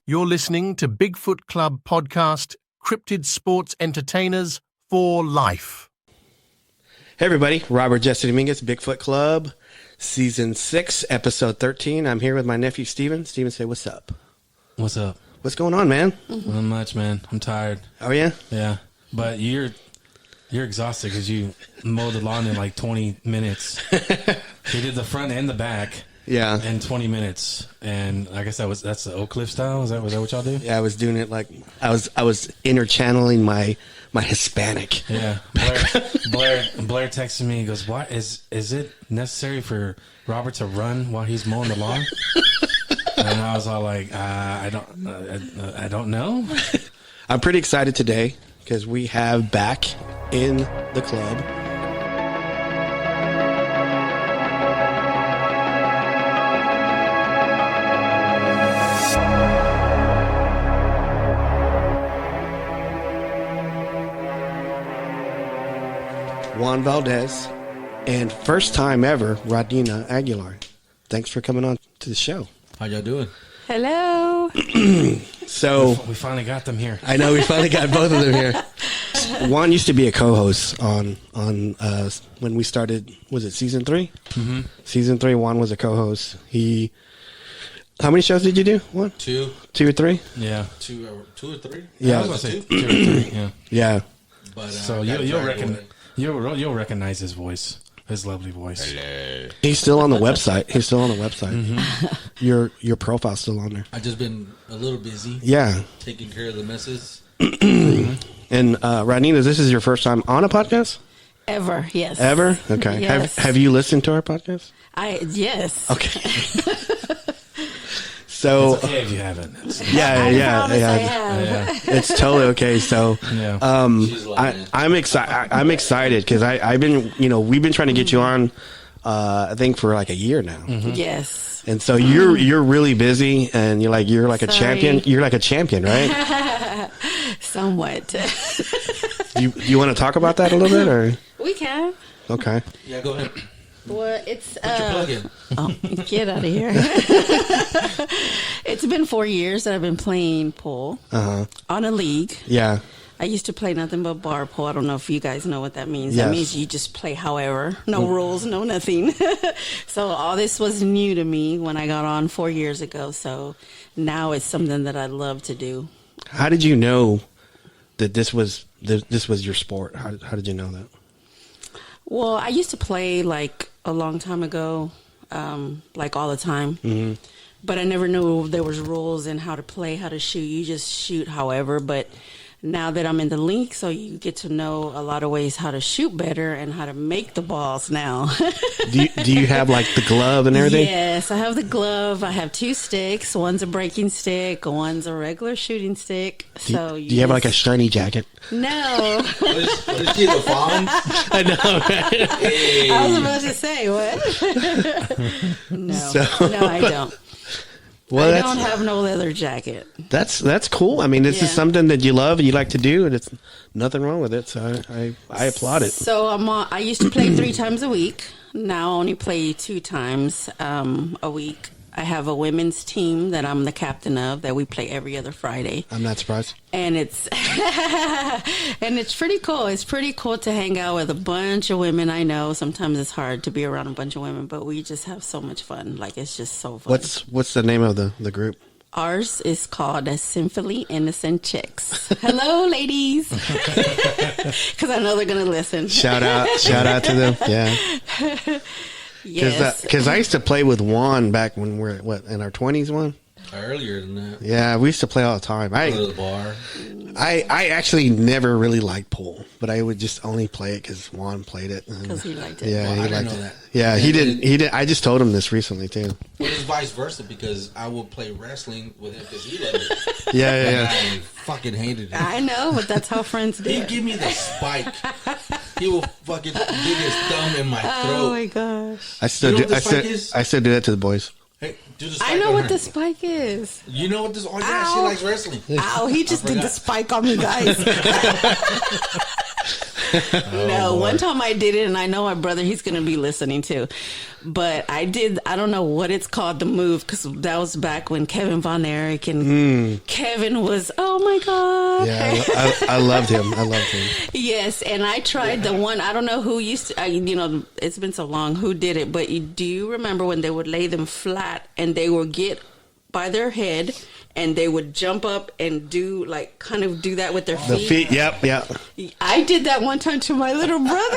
You're listening to Bigfoot Club podcast, Cryptid Sports Entertainers for Life. Hey everybody, Robert Jesse Dominguez, Bigfoot Club, Season 6, Episode 13. I'm here with my nephew, Steven. Steven, say what's up. What's up? What's going on, man? Not much, man. I'm tired. Oh, yeah? Yeah. But you're exhausted because you mowed the lawn in like 20 minutes. You did the front and the back. Yeah. In 20 minutes. And I guess that's the Oak Cliff style. Was that what y'all do? Yeah, I was doing it like I was interchanneling my Hispanic. Yeah. Blair texted me. He goes, "What is it necessary for Robert to run while he's mowing the lawn?" And I was all like, I don't know. I'm pretty excited today because we have back in the club Juan Valdez, and first time ever, Rodnina Aguilar. Thanks for coming on to the show. How y'all doing? Hello. So we finally got them here. I know we finally got both of them here. Juan used to be a co-host on when we started. Was it season 3? Mm-hmm. Season 3. Juan was a co-host. How many shows did you do? One, 2 or 3? Yeah. 2 or 3. Yeah. I was going to say 2 or 3. Yeah. Yeah. But So you'll recognize his voice, his lovely voice. Hello. He's still on the website. Mm-hmm. Your profile's still on there. I just been a little busy. Yeah. Taking care of the messes. And Rodnina, this is your first time on a podcast? Ever, yes. Ever? Okay. Yes. Have you listened to our podcast? Yes. Okay. So It's okay if you haven't. yeah. I have. It's totally okay. So Yeah. She's lying. I'm excited. I'm excited because we've been trying to get you on. I think for like a year now. Mm-hmm. Yes. And so you're really busy, and you're like a Sorry. champion. You're like a champion, right? Somewhat. You want to talk about that a little bit, or We can. okay? Yeah, go ahead. Well, it's Put your plug in. oh, get out of here. It's been 4 years that I've been playing pool on a league. Yeah. I used to play nothing but bar pool. I don't know if you guys know what that means. Yes. That means you just play however. No rules, no nothing. So all this was new to me when I got on 4 years ago. So now it's something that I love to do. How did you know that this was your sport? How did you know that? Well, I used to play like a long time ago, like all the time. Mm-hmm. But I never knew there was rules and how to play, how to shoot. You just shoot however. But now that I'm in the league, so you get to know a lot of ways how to shoot better and how to make the balls now. Do you have like the glove and everything? Yes, I have the glove. I have 2 sticks. One's a breaking stick. One's a regular shooting stick. Do you have like a shiny jacket? No. What is she, the fawn? I know. Right? Hey. I was about to say, what? No, I don't. Well, I don't have no leather jacket. That's cool. I mean, this is something that you love and you like to do, and it's nothing wrong with it. So I applaud it. So I used to play 3 times a week. Now I only play 2 times a week. I have a women's team that I'm the captain of that we play every other Friday. I'm not surprised. And it's pretty cool. It's pretty cool to hang out with a bunch of women. I know sometimes it's hard to be around a bunch of women, but we just have so much fun. Like, it's just so fun. What's the name of the group? Ours is called Sinfully Innocent Chicks. Hello, ladies. Because I know they're going to listen. Shout out to them. Yeah. Yes. Because I used to play with Juan back when we were in our 20s, Juan. Earlier than that. Yeah, we used to play all the time. Go to the bar. I actually never really liked pool, but I would just only play it because Juan played it. Because he liked it. Yeah, Well, I he didn't liked know it. that. Yeah, he did. I just told him this recently too. Well, it's vice versa because I would play wrestling with him because he loved it. Yeah. I fucking hated it. I know, but that's how friends do. He'd give me the spike. He will fucking dig his thumb in my throat. Oh my gosh. I still You know do. what the spike is? I still do that to the boys. Hey, do the spike I know on what her. the spike is. You know what this? Oh yeah, she Ow. likes wrestling. Ow, he just did the forgot. spike on me, guys. No, one time I did it, and I know my brother, he's going to be listening too. But I don't know what it's called, the move, because that was back when Kevin Von Erich and Kevin was, oh my God. Yeah, I loved him. I loved him. Yes, and I tried the one, I don't know who used to, it's been so long, who did it, but do you remember when they would lay them flat and they would get by their head and they would jump up and do that with their feet? The feet, yep. I did that one time to my little brother.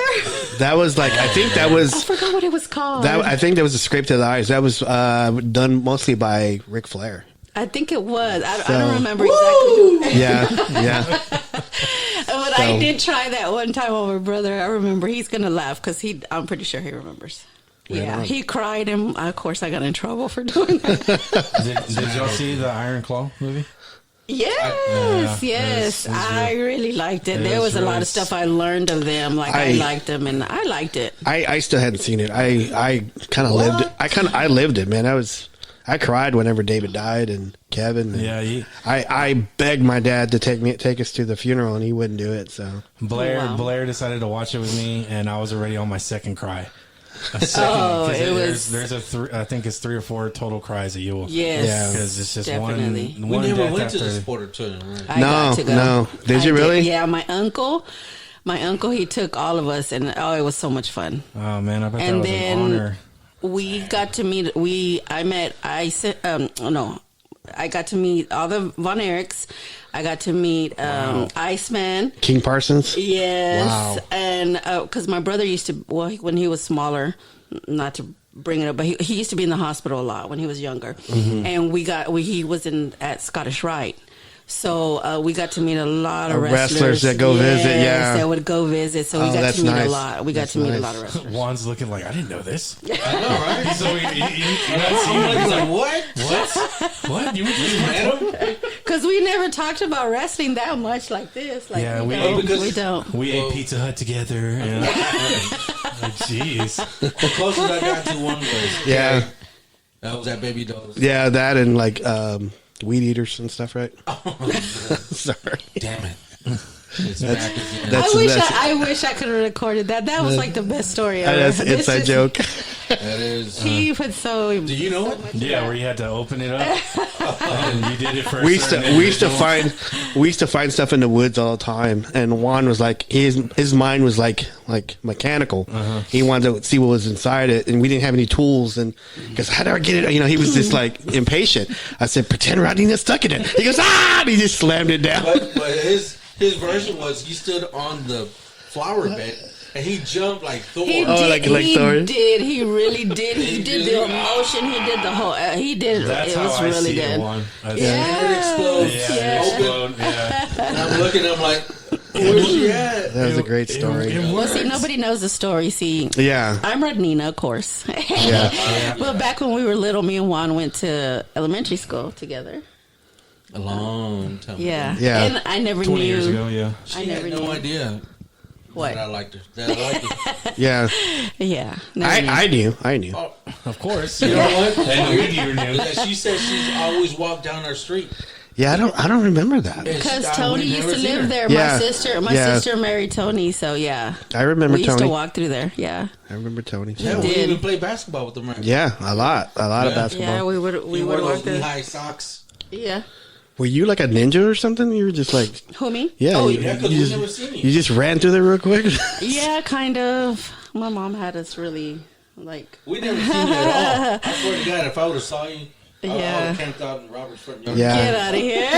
That was like, I think that was... I forgot what it was called. I think that was a scrape to the eyes. That was done mostly by Ric Flair. I think it was. I don't remember exactly who. Yeah. But I did try that one time on my brother. I remember. He's going to laugh because I'm pretty sure he remembers. Yeah, he cried, and of course I got in trouble for doing that. Did y'all see the Iron Claw movie? Yes. I really liked it. There was a lot of stuff I learned of them. I liked them, and I liked it. I still hadn't seen it. I kind of lived it. I lived it, man. I cried whenever David died and Kevin. And I begged my dad to take us to the funeral, and he wouldn't do it. So Blair decided to watch it with me, and I was already on my second cry. There's I think it's 3 or 4 total cries that you will. Yes, because it's just definitely. one. We never death went to after the sportatorium, right? I got to go. No. Did you really? Yeah, my uncle, he took all of us, and it was so much fun. Oh man, I bet And that was then an honor. we got to meet. I got to meet all the Von Erichs. I got to meet Iceman. King Parsons? Yes. Wow. And because my brother used to, when he was smaller, not to bring it up, but he used to be in the hospital a lot when he was younger. Mm-hmm. And he was at Scottish Rite. So we got to meet a lot of wrestlers that go visit, yeah. that would go visit. So we got to meet a lot. We got to meet a lot of wrestlers. Juan's looking like, I didn't know this. I know, right? So you not seen like, what? What? You met him? Because we never talked about wrestling that much like this. We don't. We ate Pizza Hut together. And jeez. The closest I got to one was that was at Baby Doll's. Yeah, that and Weed Eaters and stuff, right? Sorry. Damn it. I wish I could have recorded that. That was like the best story ever. That's an inside joke. That is. He put so. Do you know it? Yeah, where you had to open it up. And you did it for. We used to find stuff in the woods all the time, and Juan was like his mind was like mechanical. Uh-huh. He wanted to see what was inside it, and we didn't have any tools. And because how do I get it? He was just like impatient. I said, "Pretend Rodnina stuck in it." He goes, "Ah!" And he just slammed it down. But his version was he stood on the flower bed and he jumped like Thor. He did. He really did. He did the emotion. He did the whole. He did. That's it was how I really see good. It explodes. Yeah. And I'm looking. I'm like, where's she at? That was a great story. Well, see, nobody knows the story. See, I'm Rodnina, of course. Well, back when we were little, me and Juan went to elementary school together. A long time ago. Yeah. And I never 20 knew. years ago, yeah. She had no idea what that I liked her. That I liked her. Yeah. Yeah. I knew. Oh, of course. You know what? And we knew. She said she's always walked down our street. Yeah, I don't remember that. Because Tony used to live there. Yeah. My sister married Tony, so yeah. I remember we Tony. used to walk through there. Yeah. I remember Tony. Yeah, we even played basketball with them. Right? Yeah, a lot of basketball. Yeah, we would walk there. Knee-high socks. Yeah. Were you like a ninja or something? You were just like... Who, me? Yeah. Oh, yeah, because we've never seen you. You just ran through there real quick? Yeah, kind of. My mom had us really, like... We never seen you at all. I swear to God, if I would have saw you, I would have camped out in Robert's front yard. Yeah. Get out of here.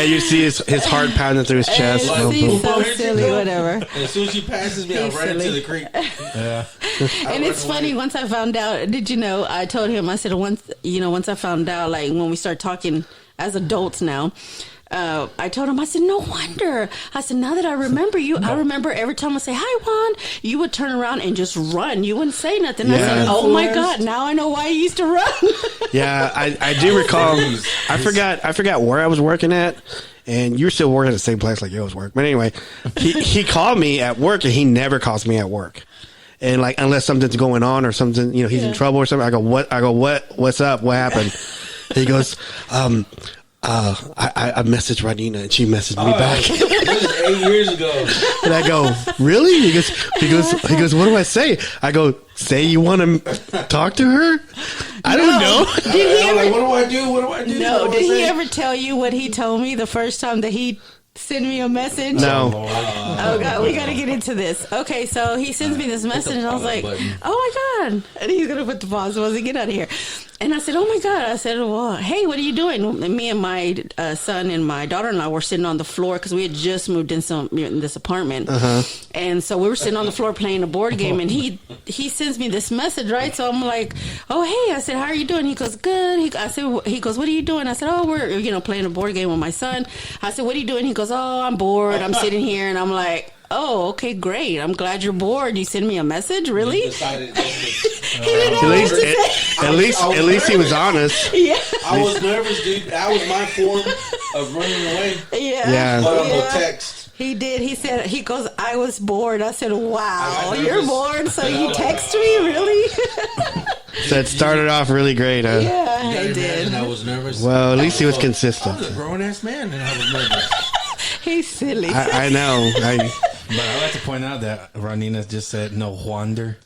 You see his heart pounding through his chest. He's so silly, whatever. And as soon as she passes me, I'll run into the creek. Yeah. And it's funny, once I found out, did you know, I told him, I said, once I found out, like, when we start talking as adults now, I told him, I said, no wonder. I said, now that I remember you, I remember every time I say, hi, Juan, you would turn around and just run. You wouldn't say nothing. Yeah. I said, oh my God, now I know why you used to run. Yeah, I do recall. I forgot where I was working at. And you're still working at the same place like you always work. But anyway, he called me at work, and he never calls me at work. And like, unless something's going on or something, he's in trouble or something. I go, what's up? What happened? He goes, I messaged Rodnina and she messaged me back. This is 8 years ago. And I go, really? He goes, what do I say? I go, say you want to talk to her? I don't know. I'm like, what do I do? What do I do? No, What do I did he say? ever tell you what he told me the first time that he sent me a message? No. Oh God, we got to get into this. Okay, so he sends me this message, and I was like, "Oh my God!" And he's gonna put the pause button. Get out of here. And I said, "Oh my God!" I said, "Well, hey, what are you doing?" Me and my son and my daughter-in-law were sitting on the floor because we had just moved in this apartment, and so we were sitting on the floor playing a board game. And he sends me this message, right? So I'm like, "Oh hey," I said, "How are you doing?" He goes, "Good." He goes, "What are you doing?" I said, "Oh, we're playing a board game with my son." I said, "What are you doing?" He goes, "Oh, I'm bored. I'm sitting here," and I'm like, "Oh, okay, great. I'm glad you're bored. You send me a message, really?" At least he was honest. Yeah. I was nervous, dude. That was my form of running away. Yeah. But on the text. He did. He goes, "I was bored." I said, "Wow, I got you're nervous. bored, so And you I'm like, text me, really?" So it started off really great, huh? Yeah, You I gotta did. imagine I was nervous. Well, at least he was I consistent. was a grown ass man and I was nervous. He's silly. I know. But I like to point out that Rodnina just said no wonder.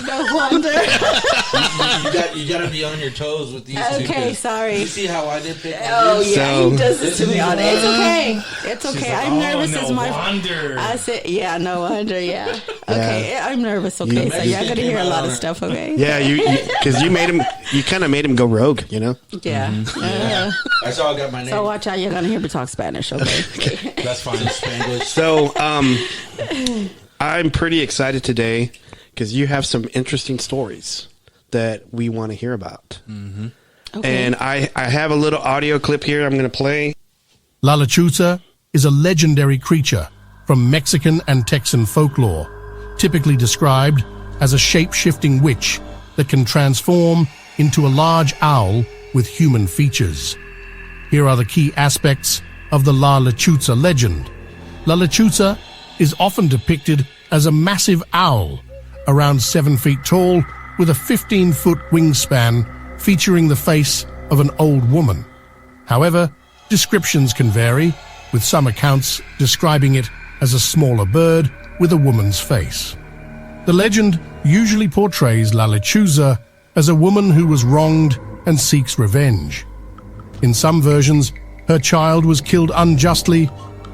No wonder. You gotta be on your toes with these two. Okay, 'cause sorry. You see how I did pick Oh on you? yeah, So- he does this to me all day. It's okay. It's She's okay. like, I'm nervous. no It's my. wonder. I said, yeah, no wonder. Yeah. Okay, I'm nervous. Okay, You- so y'all gonna hear a lot of stuff. Okay. Yeah, because you kind of made him go rogue, you know? Yeah. That's how I got my name. So watch out. You're gonna hear me talk Spanish. Okay. That's fine. Spanglish. So, I'm pretty excited today because you have some interesting stories that we want to hear about. Okay. And I have a little audio clip here I'm going to play. La Lechuza is a legendary creature from Mexican and Texan folklore, typically described as a shape-shifting witch that can transform into a large owl with human features. Here are the key aspects of the La Lechuza legend. La Lechuza is often depicted as a massive owl, around 7 feet tall, with a 15-foot wingspan, featuring the face of an old woman. However, descriptions can vary, with some accounts describing it as a smaller bird with a woman's face. The legend usually portrays La Lechuza as a woman who was wronged and seeks revenge. In some versions, her child was killed unjustly,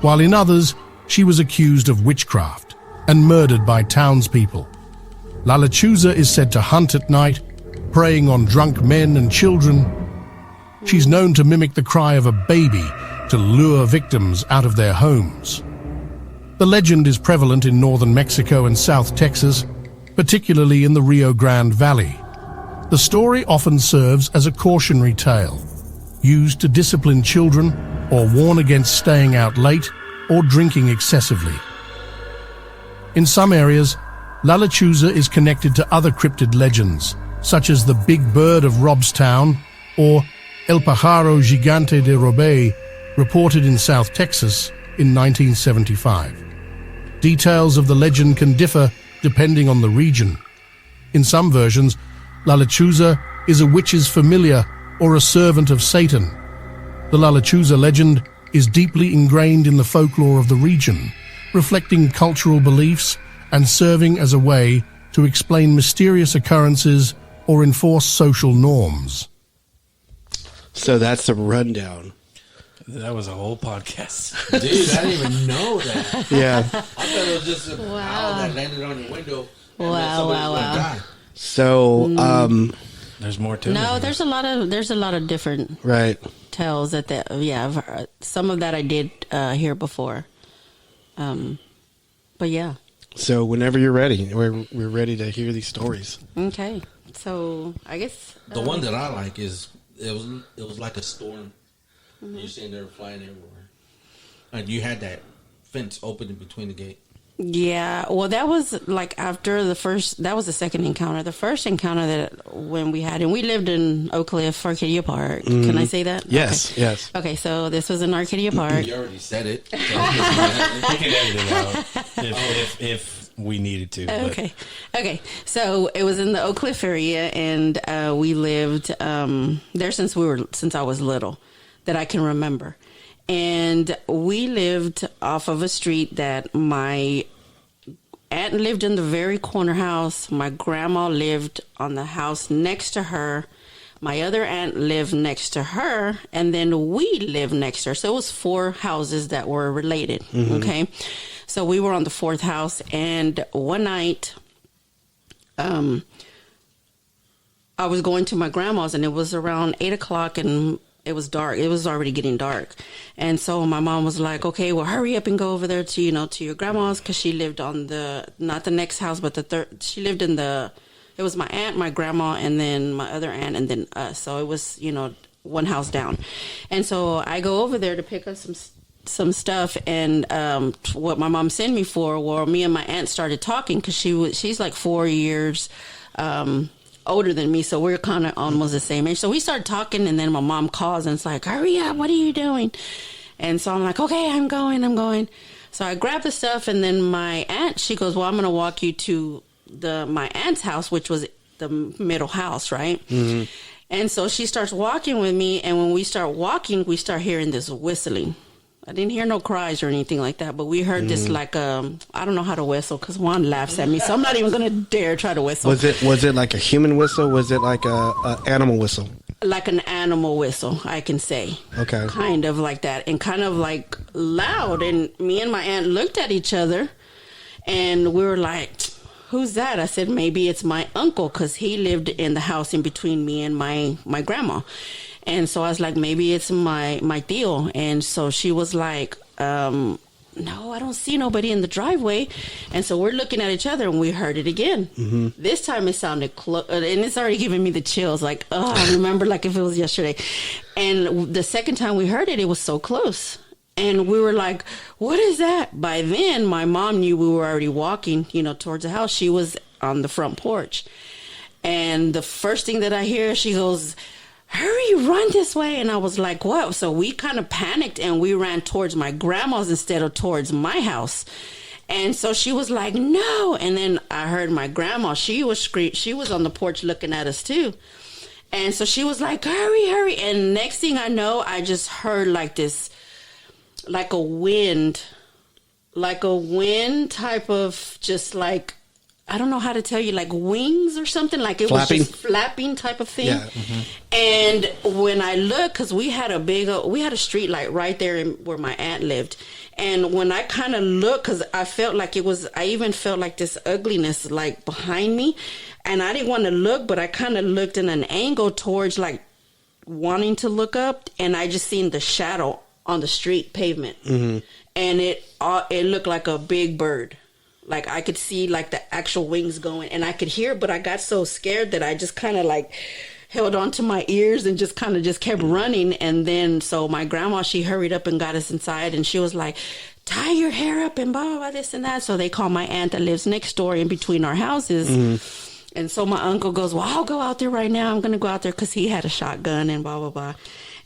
while in others, she was accused of witchcraft and murdered by townspeople. La Lechuza is said to hunt at night, preying on drunk men and children. She's known to mimic the cry of a baby to lure victims out of their homes. The legend is prevalent in northern Mexico and South Texas, particularly in the Rio Grande Valley. The story often serves as a cautionary tale, used to discipline children or warn against staying out late or drinking excessively. In some areas, La Lechuza is connected to other cryptid legends, such as the Big Bird of Robstown or El Pájaro Gigante de Robey, reported in South Texas in 1975. Details of the legend can differ depending on the region. In some versions, La Lechuza is a witch's familiar or a servant of Satan. The La Lechuza legend is deeply ingrained in the folklore of the region, reflecting cultural beliefs and serving as a way to explain mysterious occurrences or enforce social norms. So that's the rundown. That was a whole podcast. Dude, I didn't even know that. Yeah. I thought it was just a owl that landed on your window. And Wow, then somebody wow, was wow. gonna die. So, There's more to it. No, there's a lot of different right. tales I've heard. Some of that I did hear before. But yeah. So whenever you're ready, we're ready to hear these stories. Okay. So I guess The one that I like is it was like a storm. You're seeing they were flying everywhere, and you had that fence open in between the gate. yeah. Well, that was like after the first. That was the second encounter. The first encounter that when we had, and we lived in Oak Cliff, Arcadia Park. Can I say that? Yes, Okay. yes. Okay, so this was in Arcadia Park. You already said it. We can edit it out if we needed to. but- Okay. So it was in the Oak Cliff area, and we lived there since I was little. that I can remember. And we lived off of a street that my aunt lived in the very corner house. My grandma lived on the house next to her. My other aunt lived next to her, and then we lived next to her. So it was 4 houses that were related. Okay. So we were on the 4th house, and one night, I was going to my grandma's, and it was around 8 o'clock, and it was dark. It was already getting dark. And so my mom was like, okay, well, hurry up and go over there to, to your grandma's, because she lived on not the next house, but the third. She lived in it was my aunt, my grandma, and then my other aunt, and then us. So it was, one house down. And so I go over there to pick up some stuff, and what my mom sent me for, well, me and my aunt started talking, because she's like 4 years older than me, so we're kind of almost the same age. So we started talking, and then my mom calls, and it's like, hurry up, what are you doing? And so I'm like, okay, I'm going. So I grab the stuff, and then my aunt, she goes, well, I'm going to walk you to my aunt's house, which was the middle house, right? Mm-hmm. And so she starts walking with me, and when we start walking, we start hearing this whistling. I didn't hear no cries or anything like that, but we heard this I don't know how to whistle, because Juan laughs at me, so I'm not even going to dare try to whistle. Was it like a human whistle? Was it like a animal whistle? Like an animal whistle, I can say. Okay. Kind of like that, and kind of like loud. And me and my aunt looked at each other, and we were like, who's that? I said, maybe it's my uncle, because he lived in the house in between me and my grandma. And so I was like, maybe it's my tío. And so she was like, no, I don't see nobody in the driveway. And so we're looking at each other, and we heard it again. Mm-hmm. This time it sounded close, and it's already giving me the chills. Like, oh, I remember like if it was yesterday. And the second time we heard it, it was so close. And we were like, what is that? By then, my mom knew we were already walking, towards the house. She was on the front porch. And the first thing that I hear, she goes, hurry, run this way. And I was like, what? So we kind of panicked, and we ran towards my grandma's instead of towards my house. And so she was like, no. And then I heard my grandma, she was on the porch looking at us too. And so she was like, hurry. And next thing I know, I just heard like this, like a wind type of, just like, I don't know how to tell you, like wings or something, like it flapping. Was just flapping type of thing. Yeah. Mm-hmm. And when I look, because we had a street light right there where my aunt lived. And when I kind of look, because I felt like I even felt like this ugliness like behind me. And I didn't want to look, but I kind of looked in an angle towards like wanting to look up. And I just seen the shadow on the street pavement. Mm-hmm. And it looked like a big bird. Like I could see like the actual wings going, and I could hear, but I got so scared that I just kind of like held on to my ears and just kind of just kept running. And then so my grandma, she hurried up and got us inside, and she was like, tie your hair up and blah, blah, blah, this and that. So they called my aunt that lives next door in between our houses. Mm-hmm. And so my uncle goes, well, I'll go out there right now. I'm going to go out there, because he had a shotgun and blah, blah, blah.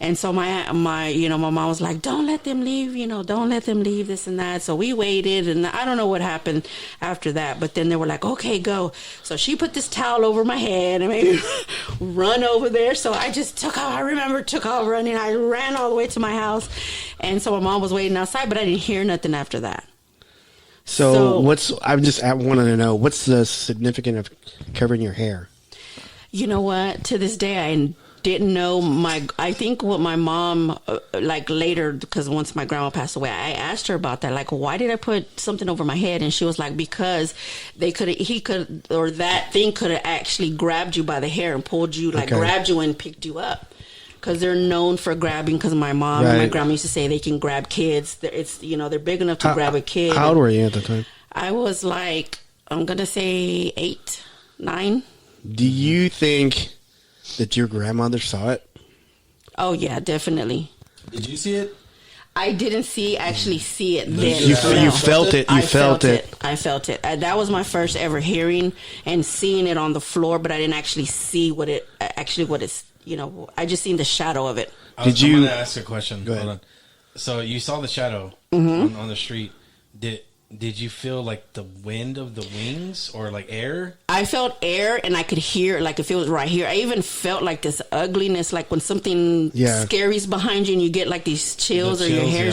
And so my mom was like, don't let them leave, don't let them leave, this and that. So we waited, and I don't know what happened after that. But then they were like, okay, go. So she put this towel over my head and made me run over there. So I just took off running. I ran all the way to my house. And so my mom was waiting outside, but I didn't hear nothing after that. So I wanted to know, what's the significance of covering your hair? You know what? To this day, I didn't know. I think what my mom, like later, because once my grandma passed away, I asked her about that. Like, why did I put something over my head? And she was like, because that thing could have actually grabbed you by the hair and pulled you, like grabbed you and picked you up. Because they're known for grabbing, because my mom and my grandma used to say they can grab kids. They're big enough to grab a kid. How old were you at the time? I was like, I'm going to say 8, 9. Do you think that your grandmother saw it? Oh, yeah, definitely. Did you see it? I didn't actually see it then. You felt it? I felt it. That was my first ever hearing and seeing it on the floor, but I didn't actually see what it's, I just seen the shadow of it. I'm going to ask a question. Go ahead. Hold on. So you saw the shadow on the street. did you feel like the wind of the wings or like air? I felt air, and I could hear like if it was right here. I even felt like this ugliness, like when something scary's behind you and you get like these chills, or your hair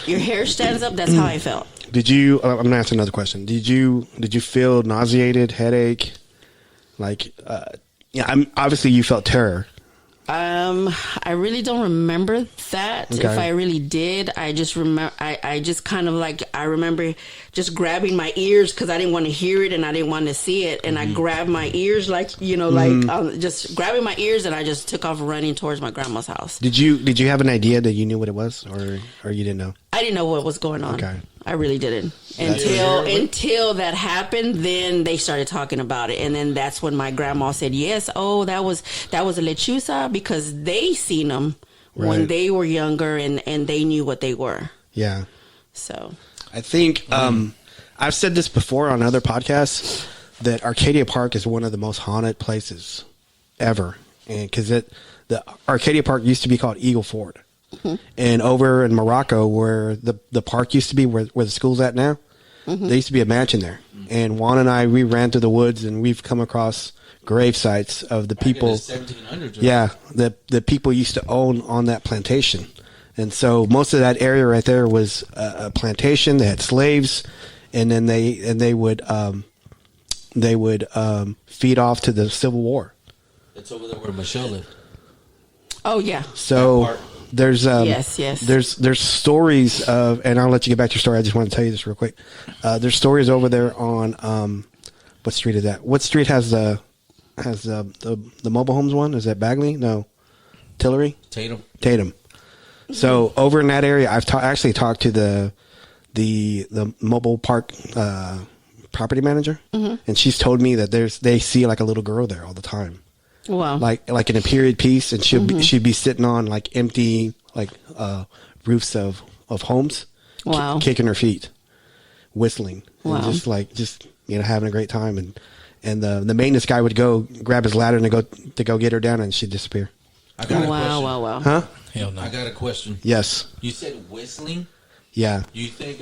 your hair stands up. That's how I felt. Did you? I'm gonna ask another question. Did you feel nauseated, headache? Like, obviously you felt terror. I really don't remember that. Okay. If I really did, I just remember. I just kind of like I remember just grabbing my ears because I didn't want to hear it and I didn't want to see it, and I grabbed my ears like just grabbing my ears, and I just took off running towards my grandma's house. Did you have an idea that you knew what it was, or you didn't know? I didn't know what was going on. Okay. I really didn't until that happened. Then they started talking about it, and then that's when my grandma said, "Yes, oh, that was a lechuza," because they seen them when they were younger, and they knew what they were. Yeah. So I think I've said this before on other podcasts that Arcadia Park is one of the most haunted places ever, and because the Arcadia Park used to be called Eagle Ford. Mm-hmm. And over in Morocco, where the park used to be, where the school's at now, there used to be a mansion there. And Juan and I, we ran through the woods, and we've come across grave sites of the people. Back in the 1700s. Right? Yeah, the people used to own on that plantation. And so most of that area right there was a plantation. They had slaves, and then they would feed off to the Civil War. It's over there where Michelle lived. Oh yeah. So there's yes. There's stories of, and I'll let you get back to your story. I just want to tell you this real quick. There's stories over there on what street is that? What street has the mobile homes one? Is that Bagley? No, Tillery. Tatum. So over in that area, I've actually talked to the mobile park property manager, and she's told me that they see like a little girl there all the time. Wow. Like in a period piece, and she'd be sitting on like empty roofs of homes, kicking her feet, whistling, and just having a great time, and the maintenance guy would go grab his ladder and to go get her down, and she'd disappear. I got a question. Wow. Huh? Hell no. I got a question. Yes. You said whistling. Yeah. You think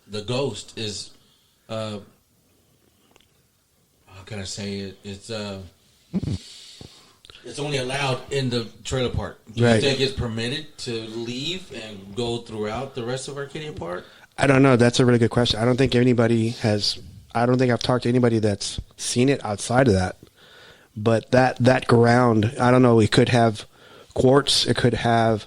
the ghost is how can I say it? It's only allowed in the trailer park. Do you think it's permitted to leave and go throughout the rest of Arcadia Park? I don't know. That's a really good question. I don't think I've talked to anybody that's seen it outside of that. But that ground, I don't know. It could have quartz. It could have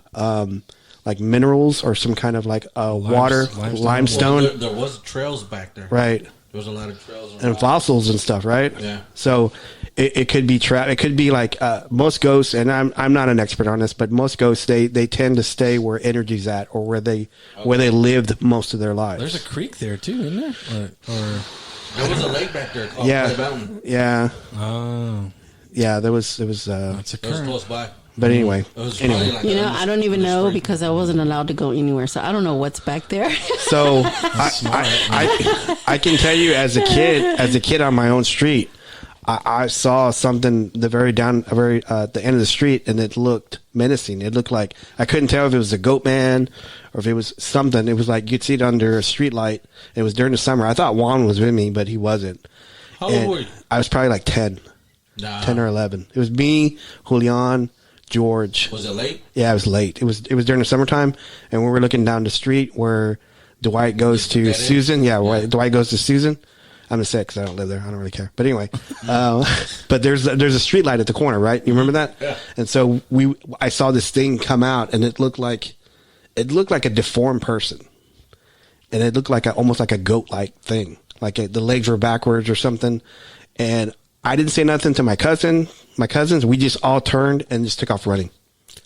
like minerals or some kind of like limestone. Well, there was trails back there. Right. There was a lot of trails and fossils and stuff, right? Yeah. So it could be It could be like most ghosts, and I'm not an expert on this, but most ghosts they tend to stay where energy's at, or where they lived most of their lives. There's a creek there too, isn't there? Or there was a lake back there called Clay Mountain. Yeah. Oh. Yeah, there was. That's a it was close by. But anyway, Like I don't even know because I wasn't allowed to go anywhere, so I don't know what's back there. So I can tell you, as a kid on my own street, I saw something at the end of the street, and it looked menacing. It looked like, I couldn't tell if it was a goat man or if it was something. It was like you'd see it under a street light. It was during the summer. I thought Juan was with me, but he wasn't. How old were you? I was probably like 10. 10 or 11. It was me, Julian, George. Was it late? Yeah, it was late. It was during the summertime, and we were looking down the street where Dwight goes to Susan. Yeah, Dwight goes to Susan. I'm gonna say it because I don't live there. I don't really care. But anyway, but there's a street light at the corner, right? You remember that? Yeah. And so I saw this thing come out, and it looked like a deformed person, and it looked like almost like a goat-like thing, like the legs were backwards or something, and I didn't say nothing to my cousins. We just all turned and just took off running.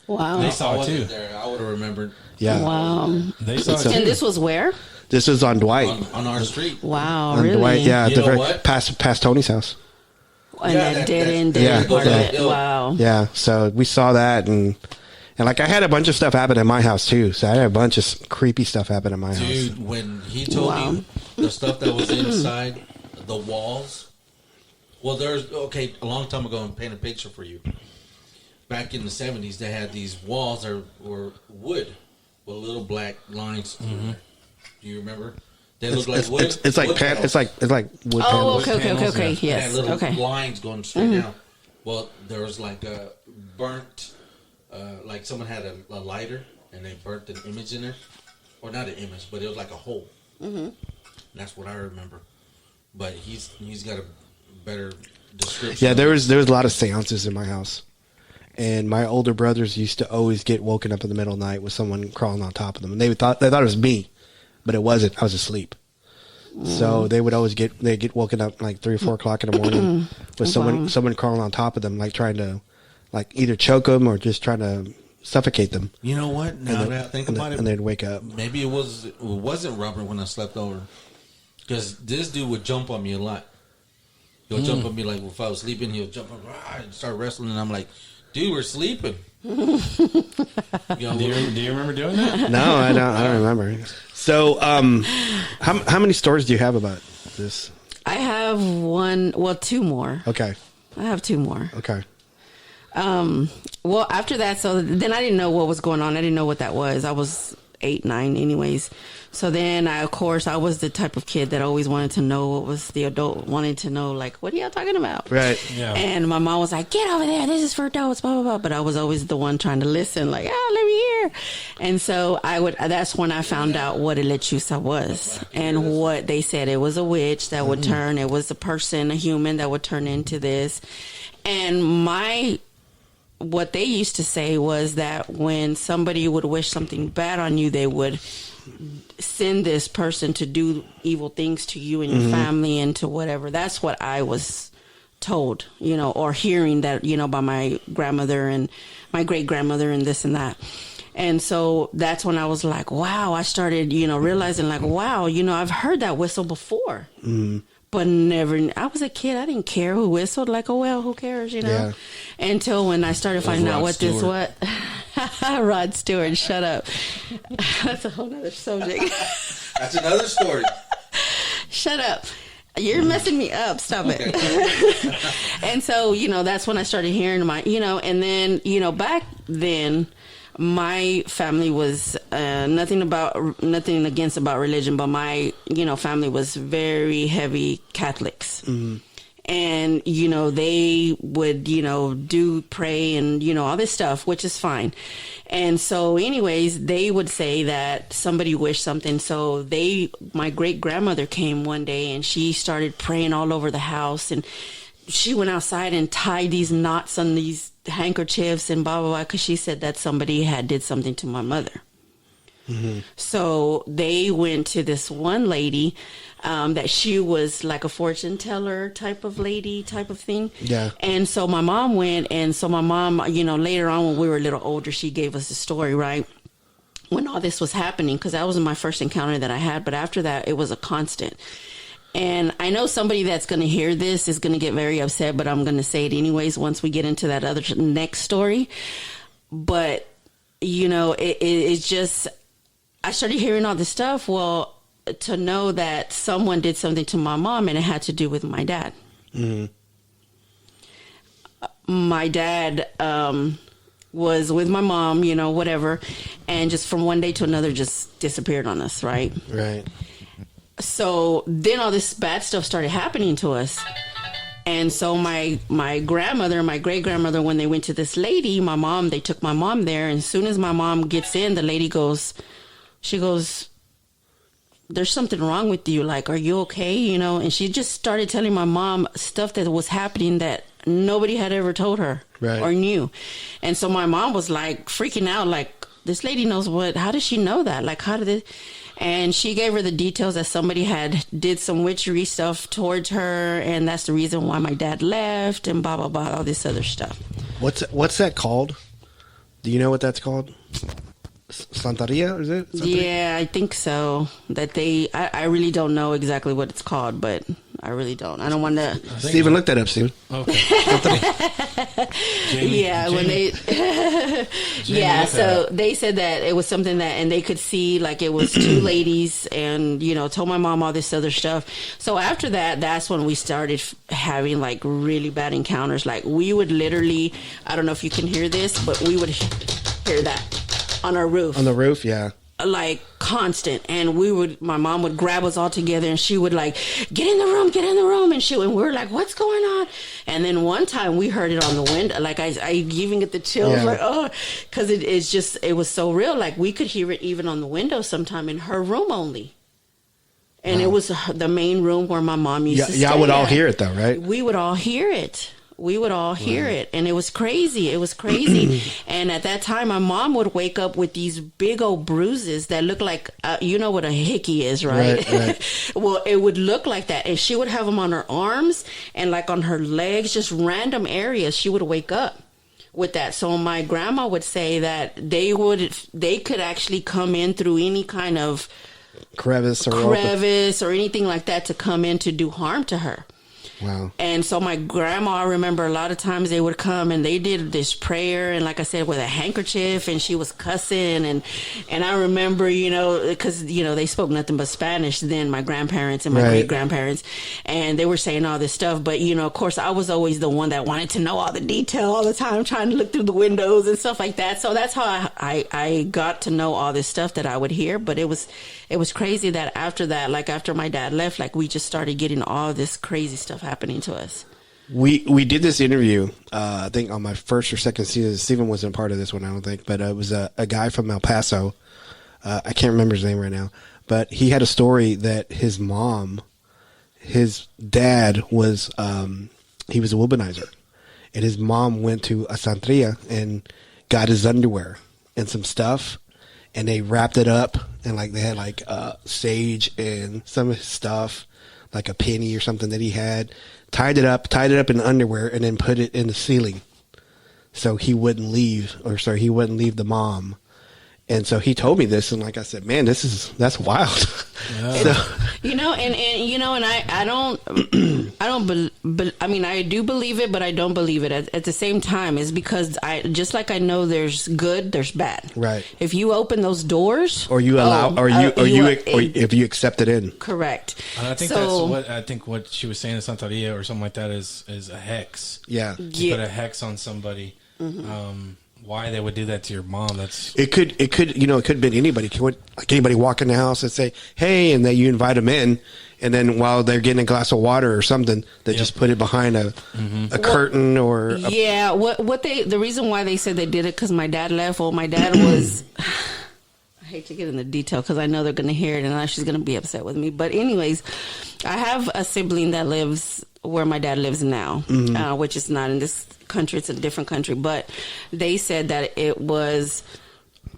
Wow. They saw it too. There. I would have remembered. Yeah. Wow. They saw it too. And this was where? This was on Dwight. On our street. Wow, On really? Dwight, yeah. You know what? Past Tony's house. And Yeah, that that- dead part of it. yeah. Wow. Yeah. So we saw that, and like I had a bunch of stuff happen at my house too. So I had a bunch of creepy stuff happen at my house. Dude, when he told you the stuff that was inside the walls, well, a long time ago, I'm painting a picture for you. Back in the 70s, they had these walls that were wood with little black lines through it. Do you remember? They look like wood. It's like wood panels. it's like wood Oh, panels. okay. They Yes. had little Okay. lines going straight down. Well, there was like a burnt, like someone had a lighter and they burnt an image in there, or not an image, but it was like a hole. Mm-hmm. That's what I remember. But he's got a better description. Yeah, there was a lot of seances in my house, and my older brothers used to always get woken up in the middle of the night with someone crawling on top of them, and they thought it was me, but it wasn't. I was asleep. So they would always get woken up like 3 or 4 o'clock in the morning with someone crawling on top of them, like trying to, like either choke them or just trying to suffocate them. You know what? Now that I think about it, and they'd wake up. maybe it wasn't Robert when I slept over, because this dude would jump on me a lot. He'll jump on me like if I was sleeping. He'll jump on and start wrestling, and I'm like, dude, we're sleeping. You know, Do you remember doing that? No, I don't remember. So, how many stories do you have about this? I have two more. Okay. I have two more. Okay. Well, after that, so then I didn't know what was going on. I didn't know what that was. I was 8, 9 anyways. So then I was the type of kid that always wanted to know what was the adult wanted to know, like, what are y'all talking about? Right. Yeah. And my mom was like, get over there. This is for adults, blah, blah, blah. But I was always the one trying to listen, like, let me hear. And so that's when I found out what a lechuza was and what they said. It was a witch that would turn. It was a human that would turn into this. And what they used to say was that when somebody would wish something bad on you, they would send this person to do evil things to you and your family and to whatever. That's what I was told, or hearing that, by my grandmother and my great grandmother and this and that. And so that's when I was like, wow, I started, realizing like, wow, I've heard that whistle before. But I was a kid. I didn't care who whistled. Like, oh, well, who cares, Yeah. Until when I started finding out Rod what Stewart. this was. Rod Stewart, shut up. That's a whole nother subject. that's another story. Shut up. You're messing me up. Stop it. And so, that's when I started hearing and then, back then, my family was nothing against about religion, but my family was very heavy Catholics. And they would pray and all this stuff, which is fine. And so anyways, they would say that somebody wished something. So my great grandmother came one day and she started praying all over the house, and she went outside and tied these knots on these handkerchiefs and blah, blah, blah, because she said that somebody had did something to my mother. So they went to this one lady that she was like a fortune teller type of lady type of thing. Yeah. And so my mom went, and so my mom, later on when we were a little older, she gave us the story, right? When all this was happening, because that wasn't my first encounter that I had, but after that, it was a constant. And I know somebody that's going to hear this is going to get very upset, but I'm going to say it anyways once we get into that other next story. But, it's just, I started hearing all this stuff. Well, to know that someone did something to my mom and it had to do with my dad. My dad was with my mom, whatever. And just from one day to another just disappeared on us, right? Right. So then all this bad stuff started happening to us. And so my grandmother, my great grandmother, when they went to this lady, they took my mom there. And as soon as my mom gets in, the lady she goes, there's something wrong with you. Like, are you okay? And she just started telling my mom stuff that was happening that nobody had ever told her or knew. And so my mom was like freaking out, like, this lady knows how does she know that? Like, how did it? And she gave her the details that somebody had did some witchery stuff towards her, and that's the reason why my dad left, and blah, blah, blah, all this other stuff. What's that called? Do you know what that's called? Santeria, is it? Santeria? Yeah, I think so. That I really don't know exactly what it's called, but I really don't. I don't want to. Steven, look that up, Steven. Okay. When they. Yeah, so they said that it was something that, and they could see like it was two ladies, and told my mom all this other stuff. So after that, that's when we started having like really bad encounters. Like we would literally, I don't know if you can hear this, but we would hear that on our roof. On the roof, yeah. like constant, and my mom would grab us all together, and she would like, get in the room, and we're like, what's going on? And then one time we heard it on the window, like I even get the chills, like, oh, because it was so real, like we could hear it even on the window sometime in her room only. And it was the main room where my mom used to stay. Y'all would all hear it though, right? We would all hear it. And it was crazy. And at that time, my mom would wake up with these big old bruises that look like, you know what a hickey is, right? Right. Well, it would look like that. And she would have them on her arms and like on her legs, just random areas. She would wake up with that. So my grandma would say that they could actually come in through any kind of crevice or anything like that to come in to do harm to her. Wow. And so my grandma, I remember a lot of times they would come and they did this prayer, and like I said, with a handkerchief, and she was cussing, and I remember, because they spoke nothing but Spanish then, my grandparents and my great grandparents, and they were saying all this stuff, but of course I was always the one that wanted to know all the detail all the time, trying to look through the windows and stuff like that. So that's how I got to know all this stuff that I would hear. But it was crazy that after that, like after my dad left, like we just started getting all this crazy stuff happening to us. We did this interview, I think on my first or second season. Steven wasn't a part of this one, I don't think, but it was a guy from El Paso. I can't remember his name right now, but he had a story that his dad was, he was a womanizer, and his mom went to a Santeria and got his underwear and some stuff, and they wrapped it up, and like they had like sage and some of his stuff, like a penny or something that he had, tied it up in underwear, and then put it in the ceiling so he wouldn't leave the mom. And so he told me this, and like I said, man, that's wild. Yeah. And I do believe it, but I don't believe it at the same time. Is because just like I know there's good, there's bad. Right. If you open those doors, or you allow, or if you accept it in. Correct. And I think what she was saying in Santeria or something like that is a hex. Yeah. You put a hex on somebody. Mm-hmm. Why they would do that to your mom? It could have been anybody. Like anybody walk in the house and say, "Hey," and then you invite them in, and then while they're getting a glass of water or something, they just put it behind a curtain or. The reason why they said they did it because my dad left. Well, my dad was. I hate to get into detail because I know they're going to hear it and now she's going to be upset with me. But anyways, I have a sibling that lives where my dad lives now, which is not in this country. It's a different country. But they said that it was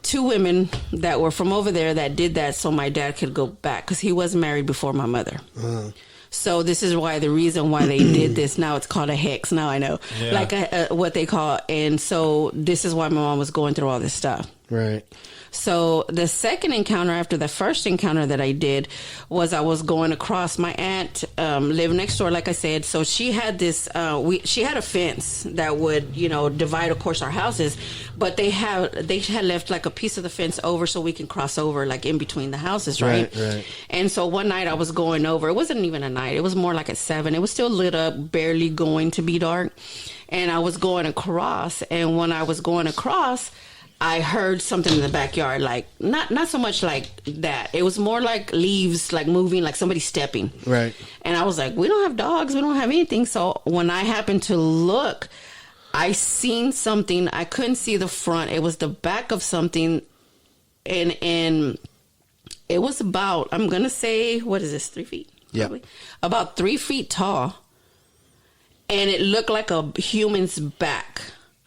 two women that were from over there that did that so my dad could go back because he was married before my mother. So this is the reason why they did this. Now it's called a hex. Now I know, what they call. And so this is why my mom was going through all this stuff. Right. So the second encounter after the first encounter that I did was I was going across. My aunt lived next door, like I said. So she had this. She had a fence that would, divide, of course, our houses. But they had left like a piece of the fence over so we can cross over, like in between the houses, right? Right. And so one night I was going over. It wasn't even a night. It was more like at 7. It was still lit up, barely going to be dark. And I was going across. And when I was going across, I heard something in the backyard, like not so much like that. It was more like leaves, like moving, like somebody stepping. Right. And I was like, we don't have dogs, we don't have anything. So when I happened to look, I seen something. I couldn't see the front. It was the back of something, and it was about, I'm gonna say, what is this, 3 feet? Yeah. About 3 feet tall, and it looked like a human's back.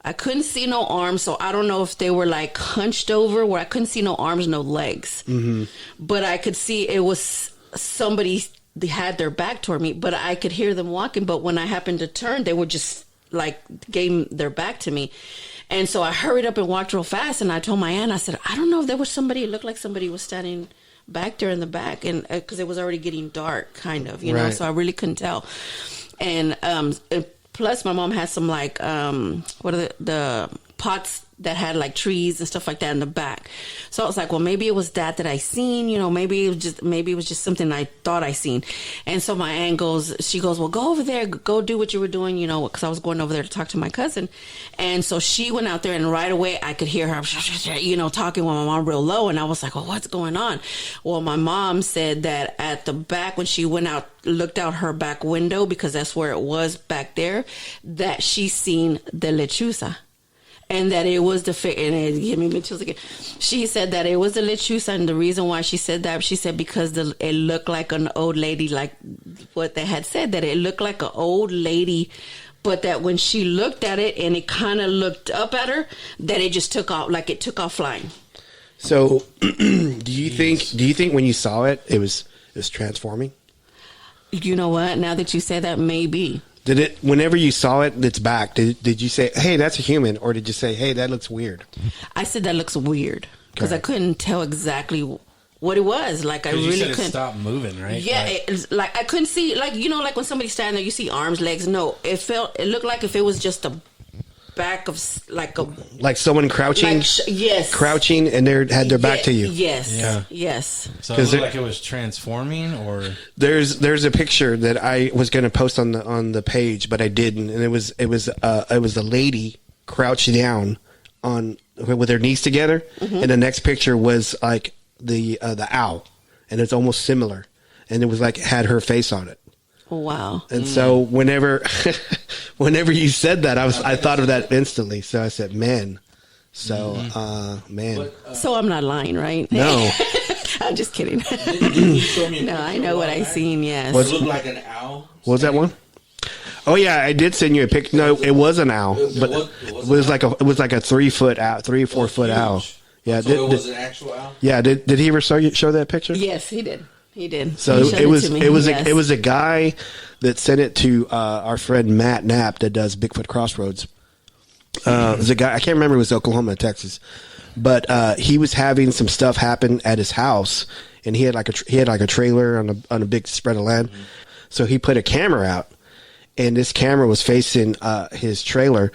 I couldn't see no arms, so I don't know if they were like hunched over where I couldn't see no arms, no legs. Mm-hmm. But I could see it was somebody, they had their back toward me, but I could hear them walking. But when I happened to turn, they were just like gave their back to me. And so I hurried up and walked real fast. And I told my aunt, I said, I don't know if there was somebody, it looked like somebody was standing back there in the back. And because it was already getting dark, kind of, you know, so I really couldn't tell. And plus, my mom had some like what are the pots that had like trees and stuff like that in the back. So I was like, well, maybe it was that I seen, you know, maybe it was just something I thought I seen. And so my aunt she goes, well, go over there, go do what you were doing, you know, because I was going over there to talk to my cousin. And so she went out there, and right away I could hear her, you know, talking with my mom real low. And I was like, well, what's going on? Well, my mom said that at the back, when she went out, looked out her back window, because that's where it was back there, that she seen the lechuza. And that it was and it gave me chills again. She said that it was the lechuza, and the reason why she said that, she said because it looked like an old lady, like what they had said, that it looked like an old lady, but that when she looked at it and it kind of looked up at her, that it just took off, like it took off flying. So, do you think when you saw it, it was transforming? You know what? Now that you say that, maybe. Did it, whenever you saw it, its back, did you say, hey, that's a human? Or did you say, hey, that looks weird? I said that looks weird, because I couldn't tell exactly what it was. Like, I really couldn't. It stopped moving, right? Yeah, like I couldn't see, like, you know, like when somebody's standing there, you see arms, legs. No, it looked like if it was just a back of like someone crouching. Yes, crouching, and they had their back to you. Yes, yeah, yes. So it looked like it was transforming, or there's a picture that I was going to post on the page, but I didn't, and it was a lady crouched down with her knees together, and the next picture was like the owl, and it's almost similar, and it was like had her face on it. Wow. And so whenever you said that, I thought of that instantly. So I said, man. So, man. So I'm not lying, right? No. I'm just kidding. No, I know what I seen, yes. It looked like an owl. What was that one? Oh yeah, I did send you a picture. No, it was an owl, but it was like a 3 foot owl, 3 or 4 foot owl. Yeah. So it was an actual owl? Yeah. Did he ever show that picture? Yes, he did. He did. So it was a guy that sent it to our friend Matt Knapp that does Bigfoot Crossroads. It was a guy, I can't remember, it was Oklahoma, Texas, but he was having some stuff happen at his house, and he had like a trailer on a big spread of land. Mm-hmm. So he put a camera out, and this camera was facing his trailer,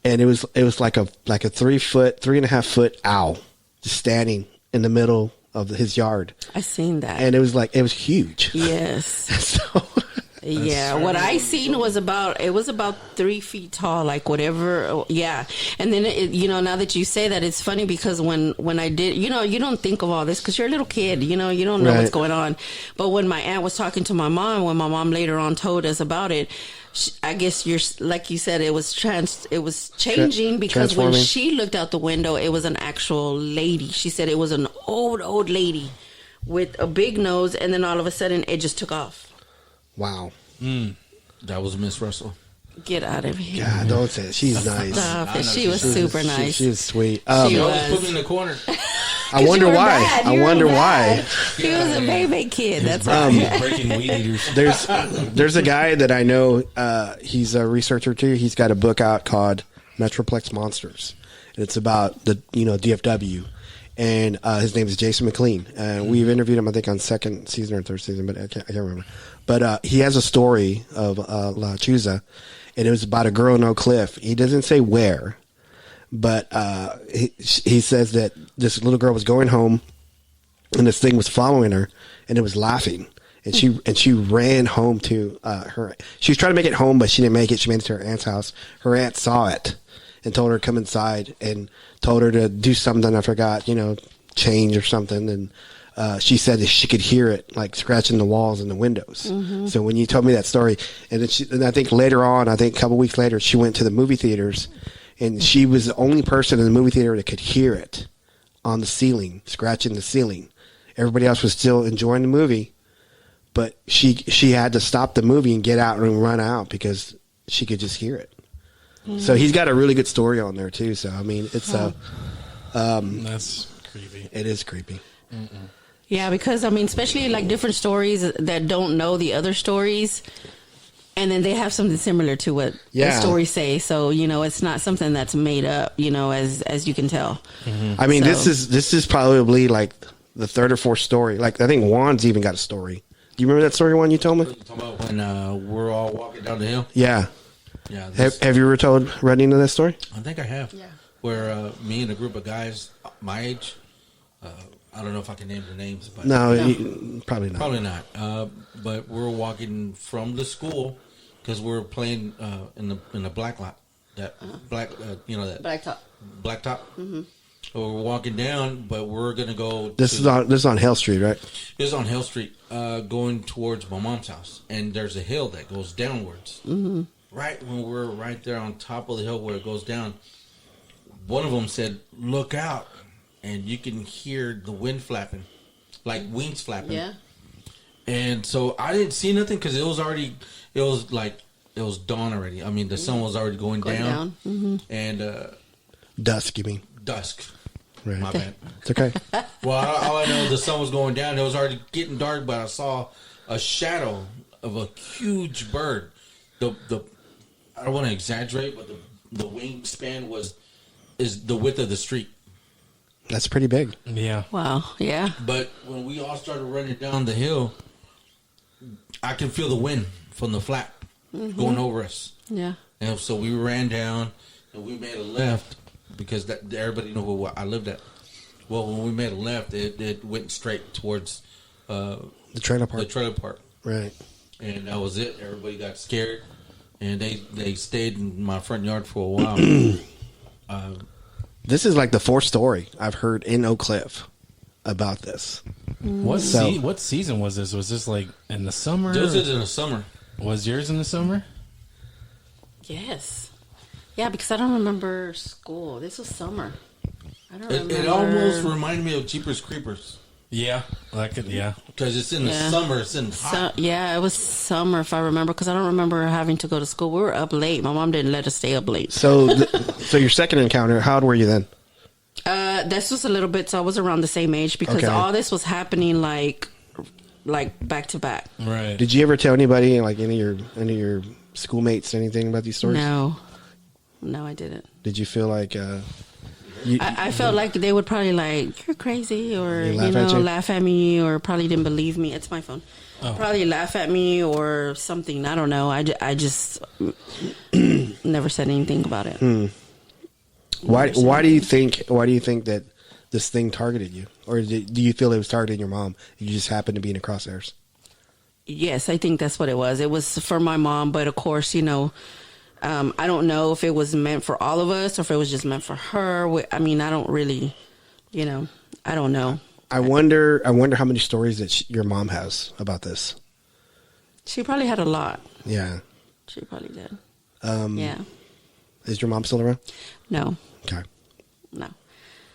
and it was like a 3.5 foot owl just standing in the middle of his yard. I seen that, and it was huge. Yes. So yeah, what I seen was about 3 feet tall, like whatever. Yeah, and then now that you say that, it's funny because when I did, you don't think of all this because you're a little kid, you don't know what's going on. But when my aunt was talking to my mom, when my mom later on told us about it, I guess like you said, it was changing because when she looked out the window, it was an actual lady. She said it was an old lady with a big nose, and then all of a sudden it just took off. Wow. That was Miss Russell. Get out of here. God, don't say it. She's nice. Stop it. She was super nice. She was sweet. She was. Put me in the corner. I wonder why. Why. He was a baby kid. That's right. Breaking weed eaters. There's a guy that I know. He's a researcher too. He's got a book out called Metroplex Monsters, and it's about the DFW. And his name is Jason McLean. We've interviewed him, I think, on second season or third season, but I can't remember. But he has a story of La Chuza, and it was about a girl in Oak Cliff. He doesn't say where, but he says that this little girl was going home, and this thing was following her, and it was laughing. And she ran home to her. She was trying to make it home, but she didn't make it. She made it to her aunt's house. Her aunt saw it and told her to come inside and told her to do something. I forgot, change or something. And she said that she could hear it like scratching the walls and the windows. Mm-hmm. So when you told me that story, and I think later on, a couple weeks later, she went to the movie theaters, and she was the only person in the movie theater that could hear it on the ceiling, scratching the ceiling. Everybody else was still enjoying the movie, but she had to stop the movie and get out and run out because she could just hear it. Mm-hmm. So he's got a really good story on there too. So I mean, it's that's creepy. It is creepy. Mm-mm. Yeah, because I mean, especially like different stories that don't know the other stories, and then they have something similar to what the stories say. So it's not something that's made up. As you can tell. Mm-hmm. I mean, this is probably like the third or fourth story. Like I think Juan's even got a story. Do you remember that story, Juan? You told me. Talking about when we're all walking down the hill. Yeah. Yeah. Have you ever told Rodnina that story? I think I have. Yeah. where me and a group of guys my age, I don't know if I can name their names, but Probably not. probably not. But we're walking from the school because we're playing in the black lot, that black, that Blacktop. blacktop. Mm-hmm. So we're walking down, but we're gonna go. This is on Hill Street, right? This is on Hill Street, going towards my mom's house, and there's a hill that goes downwards. Mm-hmm. Right when we're right there on top of the hill where it goes down, one of them said, "Look out!" And you can hear the wind flapping, like wings flapping. Yeah. And so I didn't see nothing because it was dawn already. I mean, the sun was already going down. Mm-hmm. And Dusk, you mean? dusk. Right. My bad. It's okay. Well, all I know, the sun was going down. It was already getting dark, but I saw a shadow of a huge bird. The I don't want to exaggerate, but the wingspan is the width of the street. That's pretty big. Yeah. Wow. Yeah. But when we all started running down the hill, I can feel the wind from the flap going over us. Yeah. And so we ran down and we made a left because everybody knew where I lived at. Well, when we made a left, it went straight towards The trailer park. the trailer park. Right. And that was it. Everybody got scared. And they stayed in my front yard for a while. This is like the fourth story I've heard in Oak Cliff about this. What So- what season was this? Was this like in the summer? This is in the summer. Was yours in the summer? Yes. Yeah, because I don't remember school. This was summer. I don't remember. It almost reminded me of Jeepers Creepers. Yeah. Yeah. Because it's in the Yeah. summer. It's in hot. Yeah, it was summer if I remember, because I don't remember having to go to school. We were up late. My mom didn't let us stay up late. So, so your second encounter, how old were you then? This was a little bit, so I was around the same age because Okay. all this was happening like back to back. Right. Did you ever tell anybody, like any of your schoolmates, anything about these stories? No, I didn't. Did you feel like I felt like they would probably like, you're crazy, or They laugh at you? laugh at me, or probably didn't believe me. It's my phone. Probably laugh at me or something. I don't know. I just never said anything about it. why do you think that this thing targeted you, or do you feel it was targeting your mom? You just happened to be in the crosshairs. Yes, I think that's what it was. It was for my mom, but of course, I don't know if it was meant for all of us or if it was just meant for her. I mean, I don't really, I don't know. I wonder how many stories that your mom has about this. She probably had a lot. Yeah. She probably did. Um, Yeah. Is your mom still around? No. Okay. No.